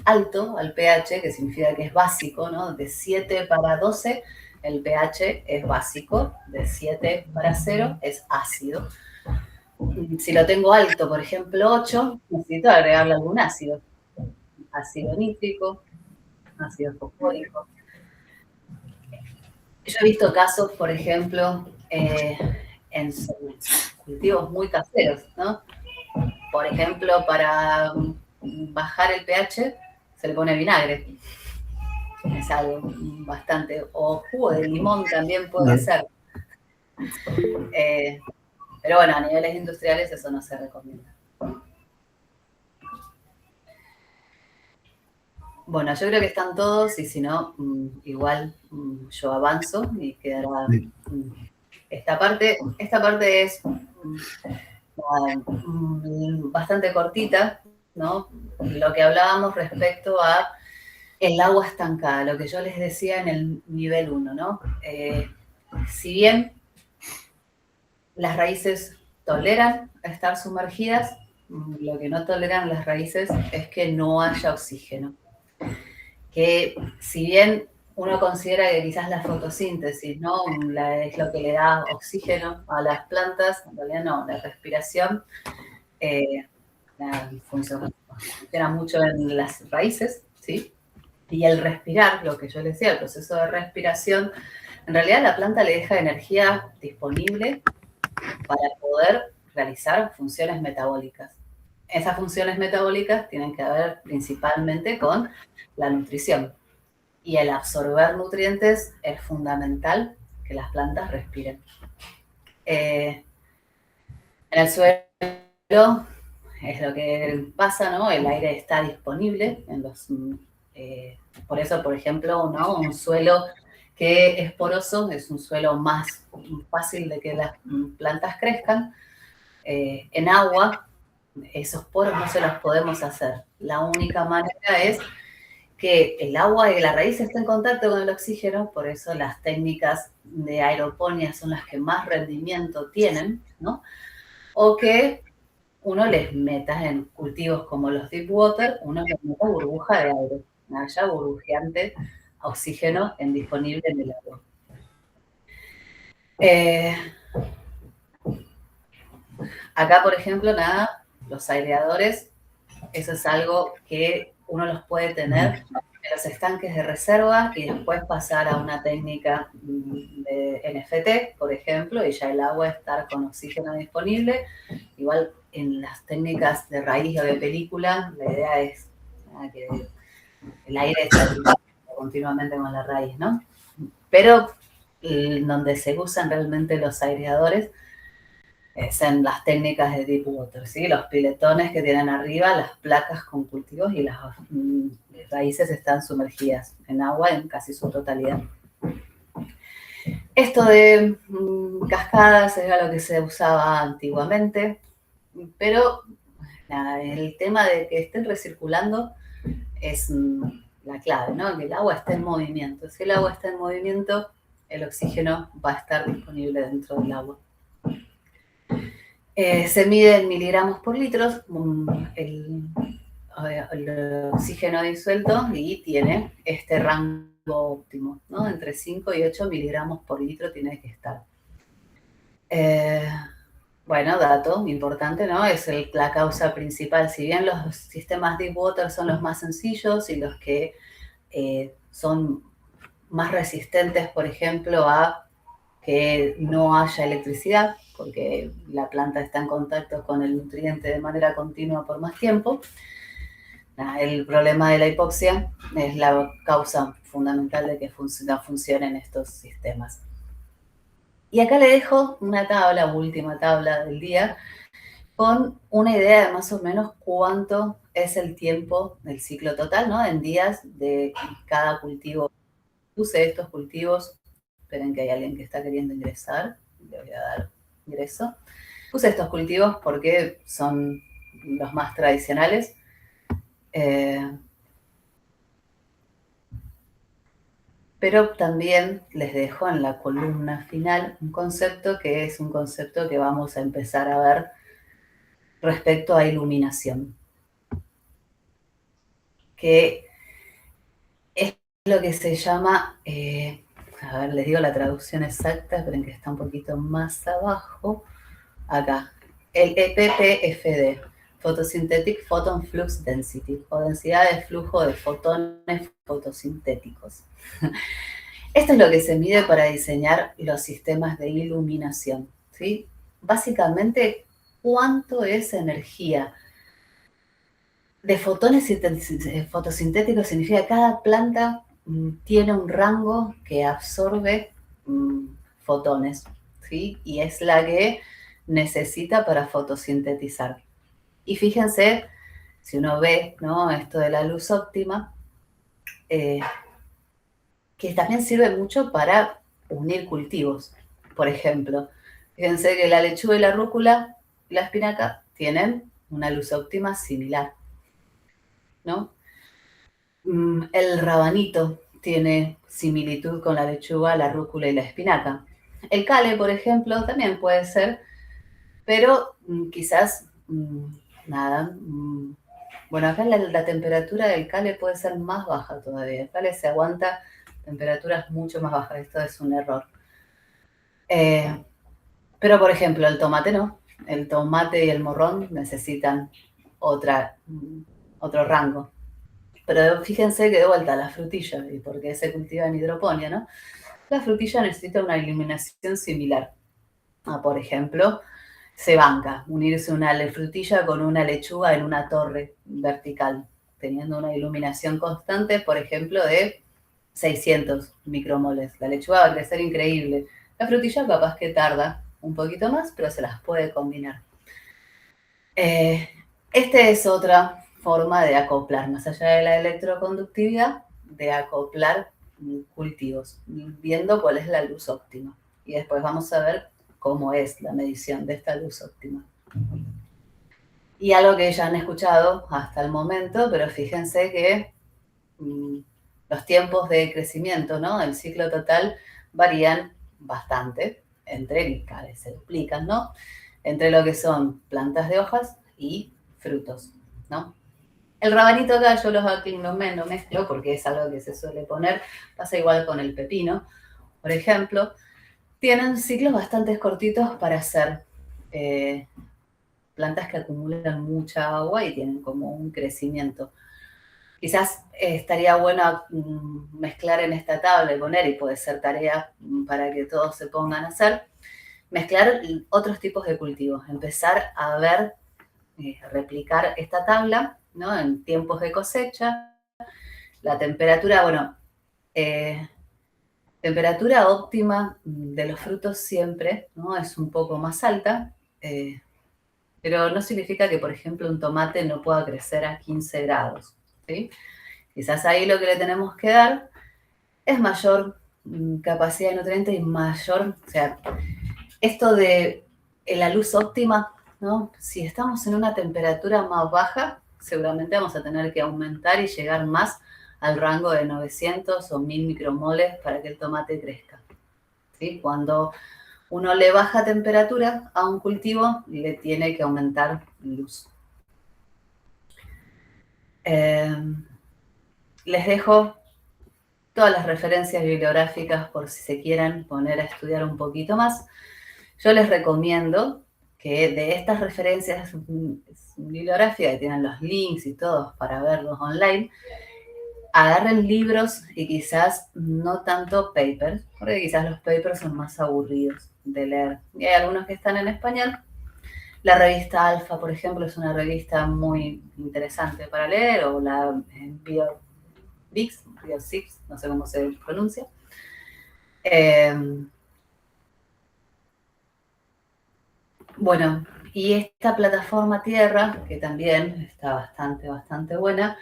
alto al pH, que significa que es básico, ¿no?, de 7 para 12, el pH es básico, de 7 para 0 es ácido. Si lo tengo alto, por ejemplo, 8, necesito agregarle algún ácido. Ácido nítrico, ácido fosfórico. Yo he visto casos, por ejemplo, en cultivos muy caseros, ¿no? Por ejemplo, para bajar el pH se le pone vinagre. Es algo bastante... O jugo de limón también puede ser. Pero bueno, a niveles industriales eso no se recomienda. Bueno, yo creo que están todos y si no, igual yo avanzo y quedará esta parte. Esta parte es bastante cortita, ¿no? Lo que hablábamos respecto a el agua estancada, lo que yo les decía en el nivel 1, ¿no? Si bien las raíces toleran estar sumergidas, lo que no toleran las raíces es que no haya oxígeno. Que si bien uno considera que quizás la fotosíntesis, ¿no? Es lo que le da oxígeno a las plantas, en realidad no, la respiración funciona mucho en las raíces, ¿sí? Y el respirar, lo que yo les decía, el proceso de respiración, en realidad la planta le deja energía disponible para poder realizar funciones metabólicas. Esas funciones metabólicas tienen que ver principalmente con la nutrición. Y el absorber nutrientes es fundamental que las plantas respiren. En el suelo es lo que pasa, ¿no? El aire está disponible en los... por eso, por ejemplo, ¿no? Un suelo que es poroso es un suelo más fácil de que las plantas crezcan. En agua, esos poros no se los podemos hacer. La única manera es que el agua y la raíz esté en contacto con el oxígeno, por eso las técnicas de aeroponía son las que más rendimiento tienen, ¿no? O que uno les meta en cultivos como los deep water, uno les meta burbuja de aire, haya burbujeante oxígeno disponible en el agua. Acá, por ejemplo, nada, los aireadores, eso es algo que uno los puede tener en los estanques de reserva y después pasar a una técnica de NFT, por ejemplo, y ya el agua estar con oxígeno disponible. Igual en las técnicas de raíz o de película, la idea es que el aire está continuamente con la raíz, ¿no? Pero donde se usan realmente los aireadores es en las técnicas de deep water, ¿sí? Los piletones que tienen arriba, las placas con cultivos y las raíces están sumergidas en agua en casi su totalidad. Esto de cascadas era lo que se usaba antiguamente, pero nada, el tema de que estén recirculando es la clave, ¿no? Que el agua esté en movimiento. Si el agua está en movimiento, el oxígeno va a estar disponible dentro del agua. Se mide en miligramos por litro el oxígeno disuelto y tiene este rango óptimo, ¿no? Entre 5 y 8 miligramos por litro tiene que estar. Bueno, dato importante, ¿no? Es la causa principal. Si bien los sistemas deep water son los más sencillos y los que son más resistentes, por ejemplo, a que no haya electricidad, porque la planta está en contacto con el nutriente de manera continua por más tiempo. El problema de la hipoxia es la causa fundamental de que no funcionen estos sistemas. Y acá le dejo una tabla, última tabla del día, con una idea de más o menos cuánto es el tiempo del ciclo total, ¿no? En días de cada cultivo. Puse estos cultivos, esperen que hay alguien que está queriendo ingresar, le voy a dar ingreso. Puse estos cultivos porque son los más tradicionales. Pero también les dejo en la columna final un concepto que es un concepto que vamos a empezar a ver respecto a iluminación, que es lo que se llama, a ver, les digo la traducción exacta, esperen que está un poquito más abajo, acá, el PPFD, Photosynthetic Photon Flux Density, o densidad de flujo de fotones fotosintéticos. Esto es lo que se mide para diseñar los sistemas de iluminación, ¿sí? Básicamente, ¿cuánto es energía de fotones fotosintéticos? Significa que cada planta tiene un rango que absorbe fotones, ¿sí? Y es la que necesita para fotosintetizar. Y fíjense, si uno ve, ¿no?, esto de la luz óptima, que también sirve mucho para unir cultivos. Por ejemplo, fíjense que la lechuga y la rúcula y la espinaca tienen una luz óptima similar. ¿no? El rabanito tiene similitud con la lechuga, la rúcula y la espinaca. El cale, por ejemplo, también puede ser, pero quizás, nada. Bueno, acá la temperatura del cale puede ser más baja todavía. El cale se aguanta temperaturas mucho más bajas. Esto es un error. Pero, por ejemplo, el tomate no. El tomate y el morrón necesitan otro rango. Pero fíjense que de vuelta la frutilla, y porque se cultiva en hidroponía, ¿no? La frutilla necesita una iluminación similar a, por ejemplo, se banca unirse una frutilla con una lechuga en una torre vertical, teniendo una iluminación constante, por ejemplo, de 600 micromoles. La lechuga va a crecer increíble. La frutilla capaz que tarda un poquito más, pero se las puede combinar. Esta es otra forma de acoplar, más allá de la electroconductividad, de acoplar cultivos, viendo cuál es la luz óptima. Y después vamos a ver cómo es la medición de esta luz óptima. Y algo que ya han escuchado hasta el momento, pero fíjense que los tiempos de crecimiento, ¿no? El ciclo total varían bastante, se duplican, ¿no? Entre lo que son plantas de hojas y frutos, ¿no? El rabanito acá yo lo mezclo porque es algo que se suele poner, pasa igual con el pepino, por ejemplo. Tienen ciclos bastante cortitos para hacer plantas que acumulan mucha agua y tienen como un crecimiento. Quizás estaría bueno mezclar en esta tabla y poner, y puede ser tarea para que todos se pongan a hacer, mezclar otros tipos de cultivos, empezar a ver, replicar esta tabla, ¿no? En tiempos de cosecha, la temperatura, bueno, temperatura óptima de los frutos siempre, ¿no? Es un poco más alta, pero no significa que, por ejemplo, un tomate no pueda crecer a 15 grados, ¿sí? Quizás ahí lo que le tenemos que dar es mayor capacidad de nutrientes y mayor, o sea, esto de la luz óptima, ¿no? Si estamos en una temperatura más baja, seguramente vamos a tener que aumentar y llegar más al rango de 900 o 1000 micromoles para que el tomate crezca, ¿sí? Cuando uno le baja temperatura a un cultivo, le tiene que aumentar luz. Les dejo todas las referencias bibliográficas por si se quieren poner a estudiar un poquito más. Yo les recomiendo que de estas referencias bibliográficas, que tienen los links y todos para verlos online, agarren libros y quizás no tanto papers, porque quizás los papers son más aburridos de leer. Y hay algunos que están en español. La revista Alfa, por ejemplo, es una revista muy interesante para leer, o la BioSix, no sé cómo se pronuncia. Bueno, y esta plataforma Tierra, que también está bastante buena,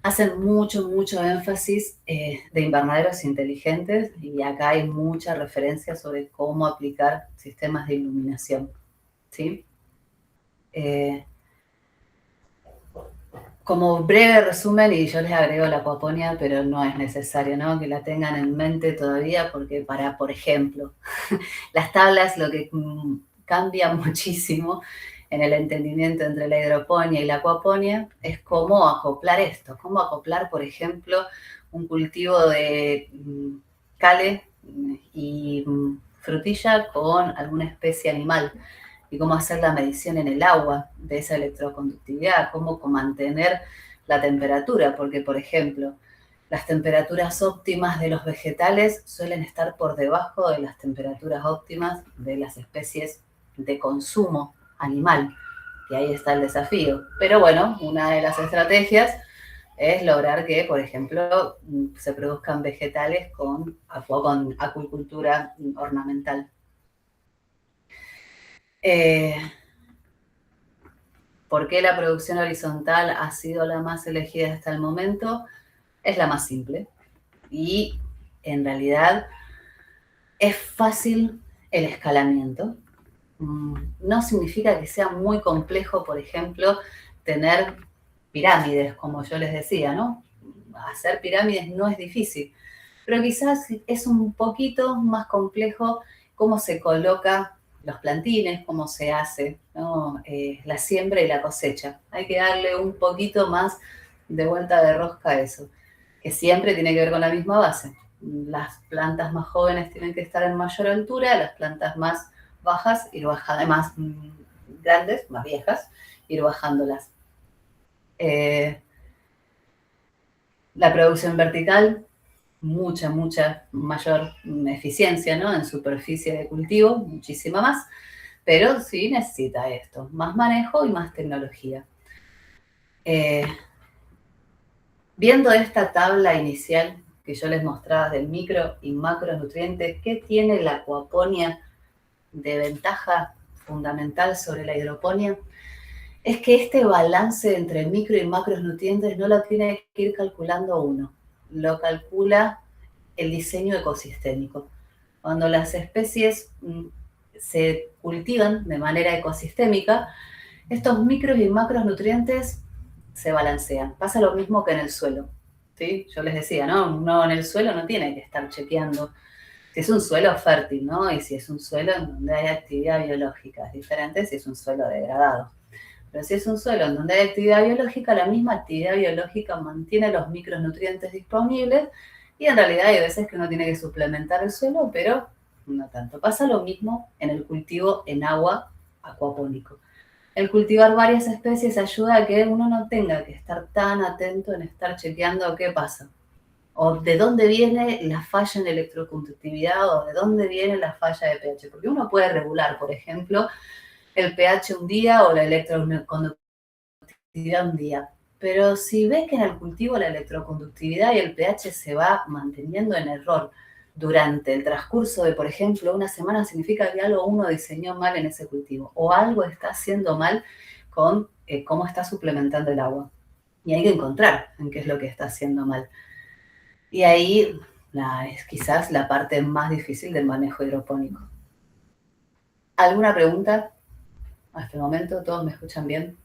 hacen mucho énfasis de invernaderos inteligentes, y acá hay mucha referencia sobre cómo aplicar sistemas de iluminación, ¿sí? Como breve resumen, y yo les agrego la acuaponia, pero no es necesario, ¿no?, que la tengan en mente todavía, porque para, por ejemplo, las tablas, lo que cambia muchísimo en el entendimiento entre la hidroponía y la acuaponia es cómo acoplar esto, cómo acoplar, por ejemplo, un cultivo de cale y frutilla con alguna especie animal, y cómo hacer la medición en el agua de esa electroconductividad, cómo mantener la temperatura, porque, por ejemplo, las temperaturas óptimas de los vegetales suelen estar por debajo de las temperaturas óptimas de las especies de consumo animal, y ahí está el desafío. Pero bueno, una de las estrategias es lograr que, por ejemplo, se produzcan vegetales con acuicultura ornamental. ¿Por qué la producción horizontal ha sido la más elegida hasta el momento? Es la más simple y en realidad es fácil el escalamiento. No significa que sea muy complejo, por ejemplo, tener pirámides, como yo les decía, ¿no? Hacer pirámides no es difícil, pero quizás es un poquito más complejo cómo se coloca los plantines, cómo se hace, ¿no? La siembra y la cosecha. Hay que darle un poquito más de vuelta de rosca a eso, que siempre tiene que ver con la misma base. Las plantas más jóvenes tienen que estar en mayor altura, las plantas más bajas, ir bajando, más grandes, más viejas, ir bajándolas. La producción vertical, mucha mayor eficiencia, ¿no? En superficie de cultivo, muchísima más, pero sí necesita esto, más manejo y más tecnología. Viendo esta tabla inicial que yo les mostraba de micro y macronutrientes, ¿qué tiene la acuaponia de ventaja fundamental sobre la hidroponía? Es que este balance entre micro y macronutrientes no lo tiene que ir calculando uno, lo calcula el diseño ecosistémico. Cuando las especies se cultivan de manera ecosistémica, estos micros y macronutrientes se balancean. Pasa lo mismo que en el suelo, ¿sí? Yo les decía, ¿no? Uno en el suelo no tiene que estar chequeando si es un suelo fértil, ¿no? Y si es un suelo en donde hay actividad biológica. Es diferente si es un suelo degradado. Pero si es un suelo en donde hay actividad biológica, la misma actividad biológica mantiene los micronutrientes disponibles y en realidad hay veces que uno tiene que suplementar el suelo, pero no tanto. Pasa lo mismo en el cultivo en agua acuapónico. El cultivar varias especies ayuda a que uno no tenga que estar tan atento en estar chequeando qué pasa. O de dónde viene la falla en electroconductividad o de dónde viene la falla de pH. Porque uno puede regular, por ejemplo, el pH un día o la electroconductividad un día. Pero si ves que en el cultivo la electroconductividad y el pH se va manteniendo en error durante el transcurso de, por ejemplo, una semana, significa que algo uno diseñó mal en ese cultivo o algo está haciendo mal con cómo está suplementando el agua. Y hay que encontrar en qué es lo que está haciendo mal. Y ahí es quizás la parte más difícil del manejo hidropónico. ¿Alguna pregunta? Hasta el momento, ¿todos me escuchan bien?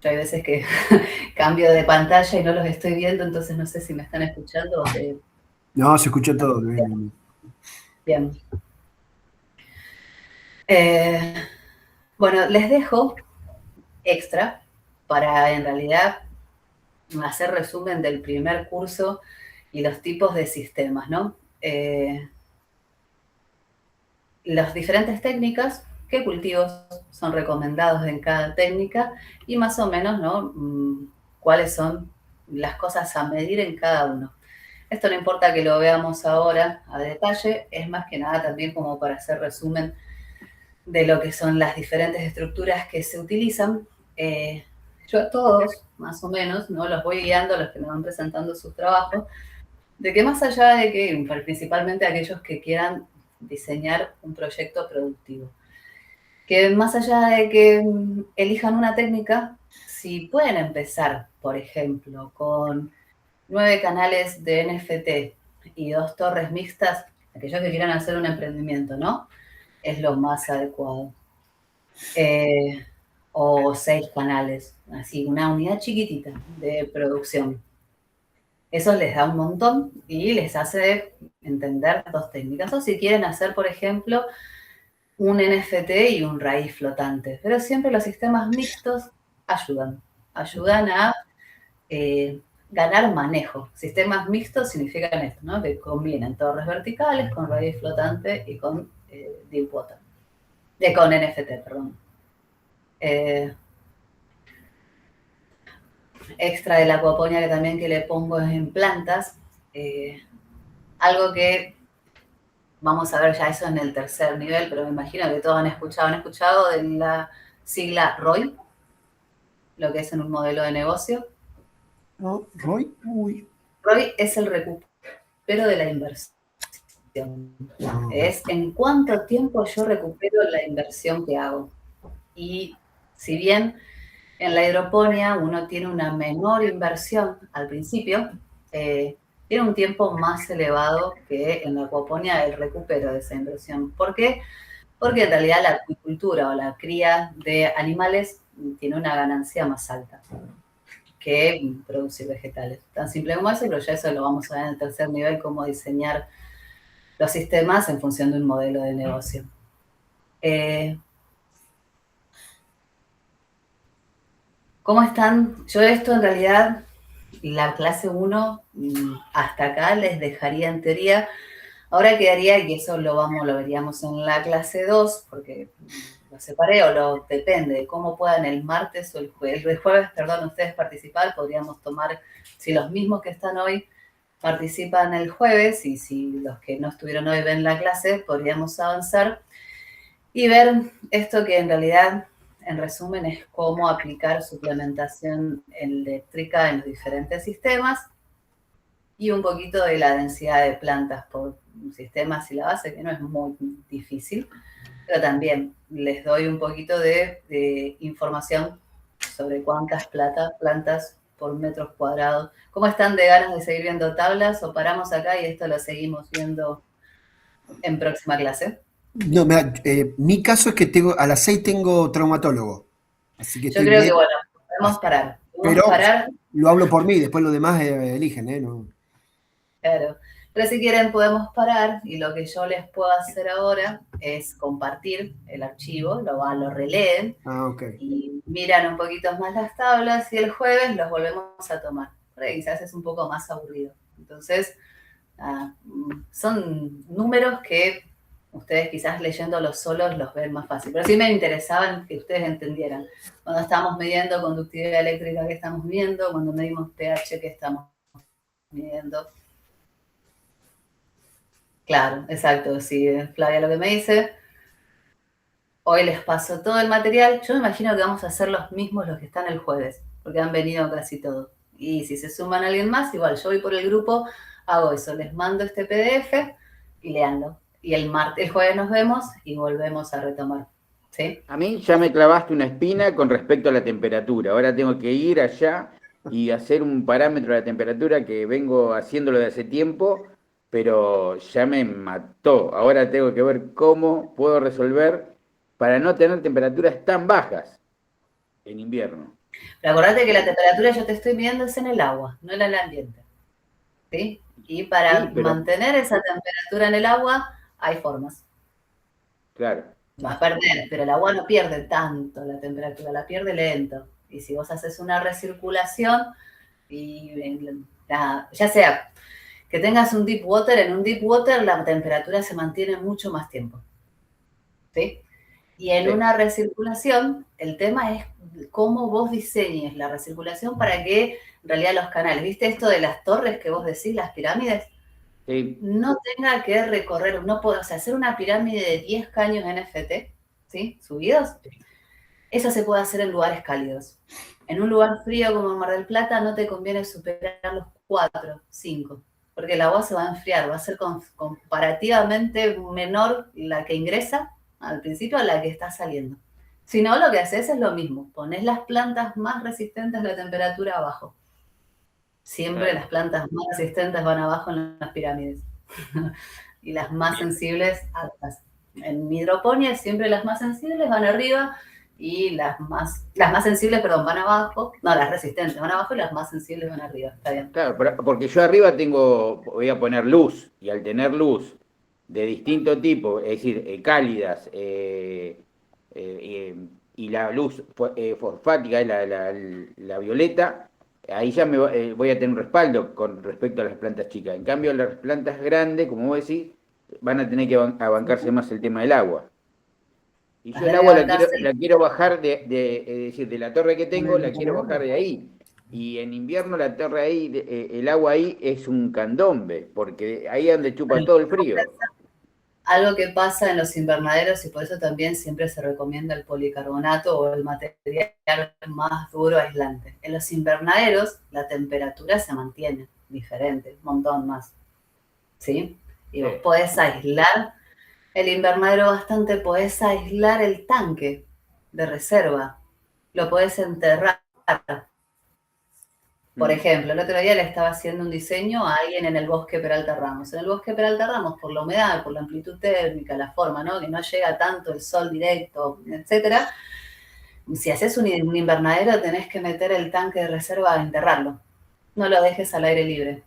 Hay veces que cambio de pantalla y no los estoy viendo, entonces no sé si me están escuchando o que... No, se escucha todo. Bien. Bien. Bueno, les dejo extra para en realidad hacer resumen del primer curso y los tipos de sistemas, ¿no? Las diferentes técnicas, qué cultivos son recomendados en cada técnica y más o menos, ¿no? Cuáles son las cosas a medir en cada uno. Esto no importa que lo veamos ahora a detalle, es más que nada también como para hacer resumen de lo que son las diferentes estructuras que se utilizan. Yo a todos, más o menos, ¿no? Los voy guiando, a los que me van presentando sus trabajos, de que más allá de que, principalmente aquellos que quieran diseñar un proyecto productivo, que más allá de que elijan una técnica, si pueden empezar, por ejemplo, con 9 canales de NFT y 2 torres mixtas, aquellos que quieran hacer un emprendimiento, ¿no? Es lo más adecuado. O 6 canales, así, una unidad chiquitita de producción. Eso les da un montón y les hace entender 2 técnicas. O si quieren hacer, por ejemplo, un NFT y un raíz flotante. Pero siempre los sistemas mixtos ayudan a ganar manejo. Sistemas mixtos significan esto, ¿no? Que combinan torres verticales con raíz flotante y con deep water. Con NFT, perdón. Extra de la acuaponia que también que le pongo en plantas. Algo que vamos a ver ya eso en el tercer nivel, pero me imagino que todos han escuchado de la sigla ROI, lo que es en un modelo de negocio. ¿No? ¿Roy? Uy. ROI es el recupero de la inversión. Es en cuánto tiempo yo recupero la inversión que hago. Y si bien en la hidroponía uno tiene una menor inversión al principio, tiene un tiempo más elevado que en la acuaponia el recupero de esa inversión. ¿Por qué? Porque en realidad la acuicultura o la cría de animales tiene una ganancia más alta que producir vegetales. Tan simple como eso, pero ya eso lo vamos a ver en el tercer nivel, cómo diseñar los sistemas en función de un modelo de negocio. ¿Cómo están? Yo esto en realidad, la clase 1, hasta acá les dejaría en teoría. Ahora quedaría, y eso lo veríamos en la clase 2, porque lo separé o depende de cómo puedan el martes o el jueves, ustedes participar, podríamos tomar, si los mismos que están hoy participan el jueves y si los que no estuvieron hoy ven la clase, podríamos avanzar y ver esto que en realidad, en resumen, es cómo aplicar suplementación eléctrica en los diferentes sistemas y un poquito de la densidad de plantas por sistemas y la base, que no es muy difícil, pero también les doy un poquito de información sobre cuántas plantas por metros cuadrados. ¿Cómo están de ganas de seguir viendo tablas o paramos acá y esto lo seguimos viendo en próxima clase? No, mi caso es que a las 6 tengo traumatólogo. Así que yo creo que, bueno, podemos parar. Pero lo hablo por mí, después los demás eligen, ¿no? Claro. Pero si quieren podemos parar y lo que yo les puedo hacer ahora es compartir el archivo, lo releen y miran un poquito más las tablas y el jueves los volvemos a tomar. Por ahí quizás es un poco más aburrido. Entonces, son números que ustedes quizás leyéndolos solos los ven más fácil. Pero sí me interesaban que ustedes entendieran. Cuando estamos midiendo conductividad eléctrica, ¿qué estamos viendo? Cuando medimos pH, ¿qué estamos midiendo? Claro, exacto. Sí, Flavia lo que me dice. Hoy les paso todo el material. Yo me imagino que vamos a hacer los mismos los que están el jueves, porque han venido casi todos. Y si se suman a alguien más, igual yo voy por el grupo, hago eso, les mando este PDF y leanlo. Y el jueves nos vemos y volvemos a retomar. ¿Sí? A mí ya me clavaste una espina con respecto a la temperatura. Ahora tengo que ir allá y hacer un parámetro de la temperatura que vengo haciéndolo de hace tiempo, pero ya me mató. Ahora tengo que ver cómo puedo resolver para no tener temperaturas tan bajas en invierno. Pero acordate que la temperatura yo te estoy midiendo es en el agua, no en el ambiente. ¿Sí? Y para mantener esa temperatura en el agua hay formas. Claro. Va a perder, pero el agua no pierde tanto la temperatura, la pierde lento. Y si vos haces una recirculación, ya sea que tengas un deep water, en un deep water la temperatura se mantiene mucho más tiempo. ¿Sí? Y en una recirculación, el tema es cómo vos diseñes la recirculación para que en realidad los canales, ¿viste esto de las torres que vos decís, las pirámides? Sí. No tenga que recorrer, hacer una pirámide de 10 caños NFT, ¿sí? Subidos, eso se puede hacer en lugares cálidos. En un lugar frío como Mar del Plata no te conviene superar los 4, 5, porque el agua se va a enfriar, va a ser comparativamente menor la que ingresa al principio a la que está saliendo. Si no, lo que haces es lo mismo, pones las plantas más resistentes a la temperatura abajo. Siempre las plantas más resistentes van abajo en las pirámides y las más sensibles altas. En hidroponía siempre las más sensibles van arriba y las más sensibles, van abajo. No, las resistentes van abajo y las más sensibles van arriba. Está bien. Claro, porque yo arriba voy a poner luz y al tener luz de distinto tipo, es decir, cálidas y la luz fosfática, la violeta, ahí ya voy a tener un respaldo con respecto a las plantas chicas. En cambio, las plantas grandes, como vos decís, van a tener que bancarse más el tema del agua. Y yo el agua la quiero bajar es decir, de la torre que tengo, la quiero bajar de ahí. Y en invierno la torre ahí, el agua ahí es un candombe, porque ahí es donde chupa todo el frío. Algo que pasa en los invernaderos, y por eso también siempre se recomienda el policarbonato o el material más duro aislante. En los invernaderos la temperatura se mantiene diferente, un montón más. ¿Sí? Y vos podés aislar el invernadero bastante, podés aislar el tanque de reserva, lo podés enterrar. Por ejemplo, el otro día le estaba haciendo un diseño a alguien en el bosque Peralta Ramos. En el bosque Peralta Ramos, por la humedad, por la amplitud térmica, la forma, ¿no? Que no llega tanto el sol directo, etcétera, Si haces un invernadero, tenés que meter el tanque de reserva a enterrarlo. No lo dejes al aire libre.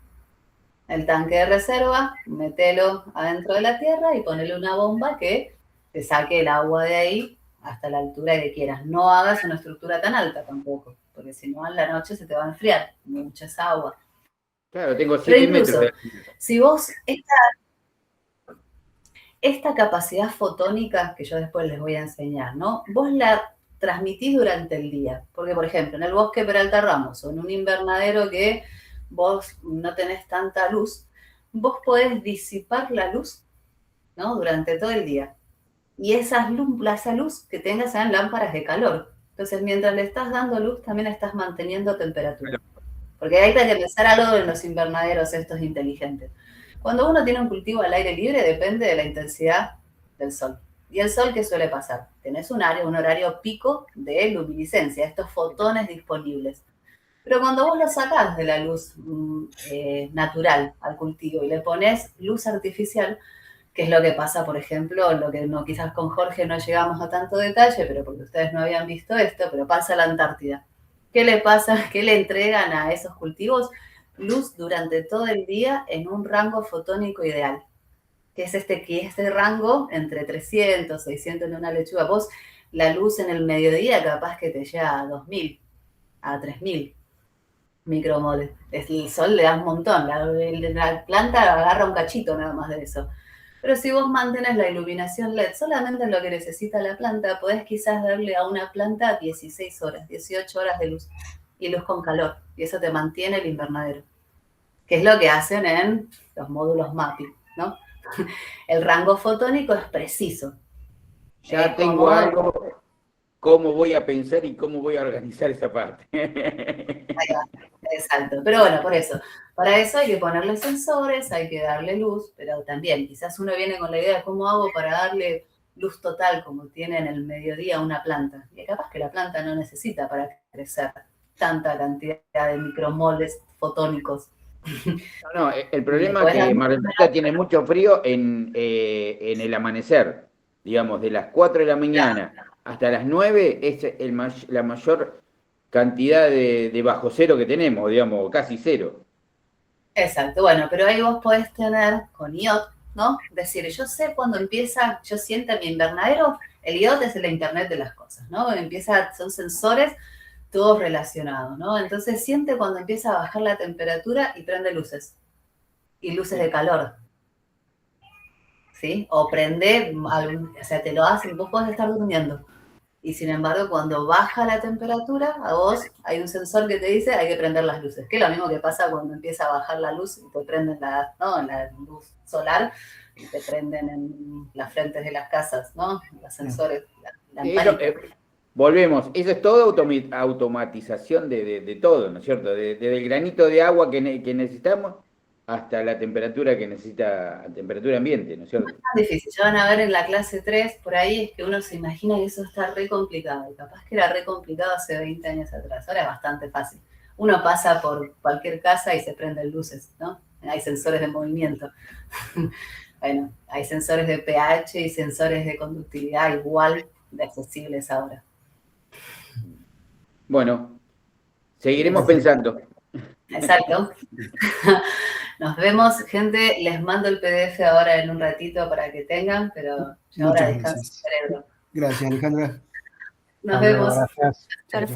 El tanque de reserva, metelo adentro de la tierra y ponele una bomba que te saque el agua de ahí hasta la altura que quieras. No hagas una estructura tan alta tampoco, porque si no, en la noche se te va a enfriar. Mucha esa agua. Claro, tengo Pero 7 incluso, metros. si vos esta capacidad fotónica que yo después les voy a enseñar, ¿no? Vos la transmitís durante el día. Porque, por ejemplo, en el bosque Peralta Ramos o en un invernadero que vos no tenés tanta luz, vos podés disipar la luz, ¿no? Durante todo el día. Y esa luz que tengas sean lámparas de calor. Entonces, mientras le estás dando luz, también estás manteniendo temperatura. Porque hay que pensar algo en los invernaderos estos inteligentes. Cuando uno tiene un cultivo al aire libre, depende de la intensidad del sol. ¿Y el sol qué suele pasar? Tenés un horario pico de luminiscencia, estos fotones disponibles. Pero cuando vos lo sacás de la luz natural al cultivo y le pones luz artificial, que es lo que pasa, por ejemplo, lo que no, quizás con Jorge no llegamos a tanto detalle, pero porque ustedes no habían visto esto, pero pasa en la Antártida. ¿Qué le pasa? ¿Qué le entregan a esos cultivos? Luz durante todo el día en un rango fotónico ideal, que es este rango entre 300, 600 en una lechuga. Vos, la luz en el mediodía capaz que te llega a 2000, a 3000 micromoles. El sol le da un montón, la planta agarra un cachito nada más de eso. Pero si vos mantienes la iluminación LED solamente lo que necesita la planta, podés quizás darle a una planta 16 horas, 18 horas de luz y luz con calor. Y eso te mantiene el invernadero, que es lo que hacen en los módulos mapping, ¿no? El rango fotónico es preciso. Ya tengo algo, cómo voy a pensar y cómo voy a organizar esa parte. Exacto, pero bueno, por eso. Para eso hay que ponerle sensores, hay que darle luz, pero también quizás uno viene con la idea de cómo hago para darle luz total como tiene en el mediodía una planta. Y capaz que la planta no necesita para crecer tanta cantidad de micromoles fotónicos. No, el problema es que Mar del Plata tiene mucho frío en el amanecer, digamos, de las 4 de la mañana hasta las 9 es la mayor cantidad de bajo cero que tenemos, digamos, casi cero. Exacto, bueno, pero ahí vos podés tener con IoT, ¿no? Decir, yo sé cuándo empieza, yo siento mi invernadero, el IoT es la Internet de las cosas, ¿no? Son sensores todos relacionados, ¿no? Entonces siente cuando empieza a bajar la temperatura y prende luces. Y luces de calor. ¿Sí? O prende, o sea, te lo hacen, vos podés estar durmiendo. Y sin embargo, cuando baja la temperatura, a vos hay un sensor que te dice hay que prender las luces. Que es lo mismo que pasa cuando empieza a bajar la luz y te prenden la luz solar y te prenden en las frentes de las casas, ¿no? Los sensores, Volvemos, eso es todo automatización de todo, ¿no es cierto? Desde el granito de agua que necesitamos hasta la temperatura que necesita, temperatura ambiente, ¿no es cierto? No es tan difícil, ya van a ver en la clase 3, por ahí es que uno se imagina que eso está re complicado, y capaz que era re complicado hace 20 años atrás, ahora es bastante fácil. Uno pasa por cualquier casa y se prenden luces, ¿no? Hay sensores de movimiento. Bueno, hay sensores de pH y sensores de conductividad igual de accesibles ahora. Bueno, seguiremos pensando. Exacto. Nos vemos, gente. Les mando el PDF ahora en un ratito para que tengan, pero ya ahora descansen el cerebro. Gracias, Alejandra. Nos vemos. Gracias.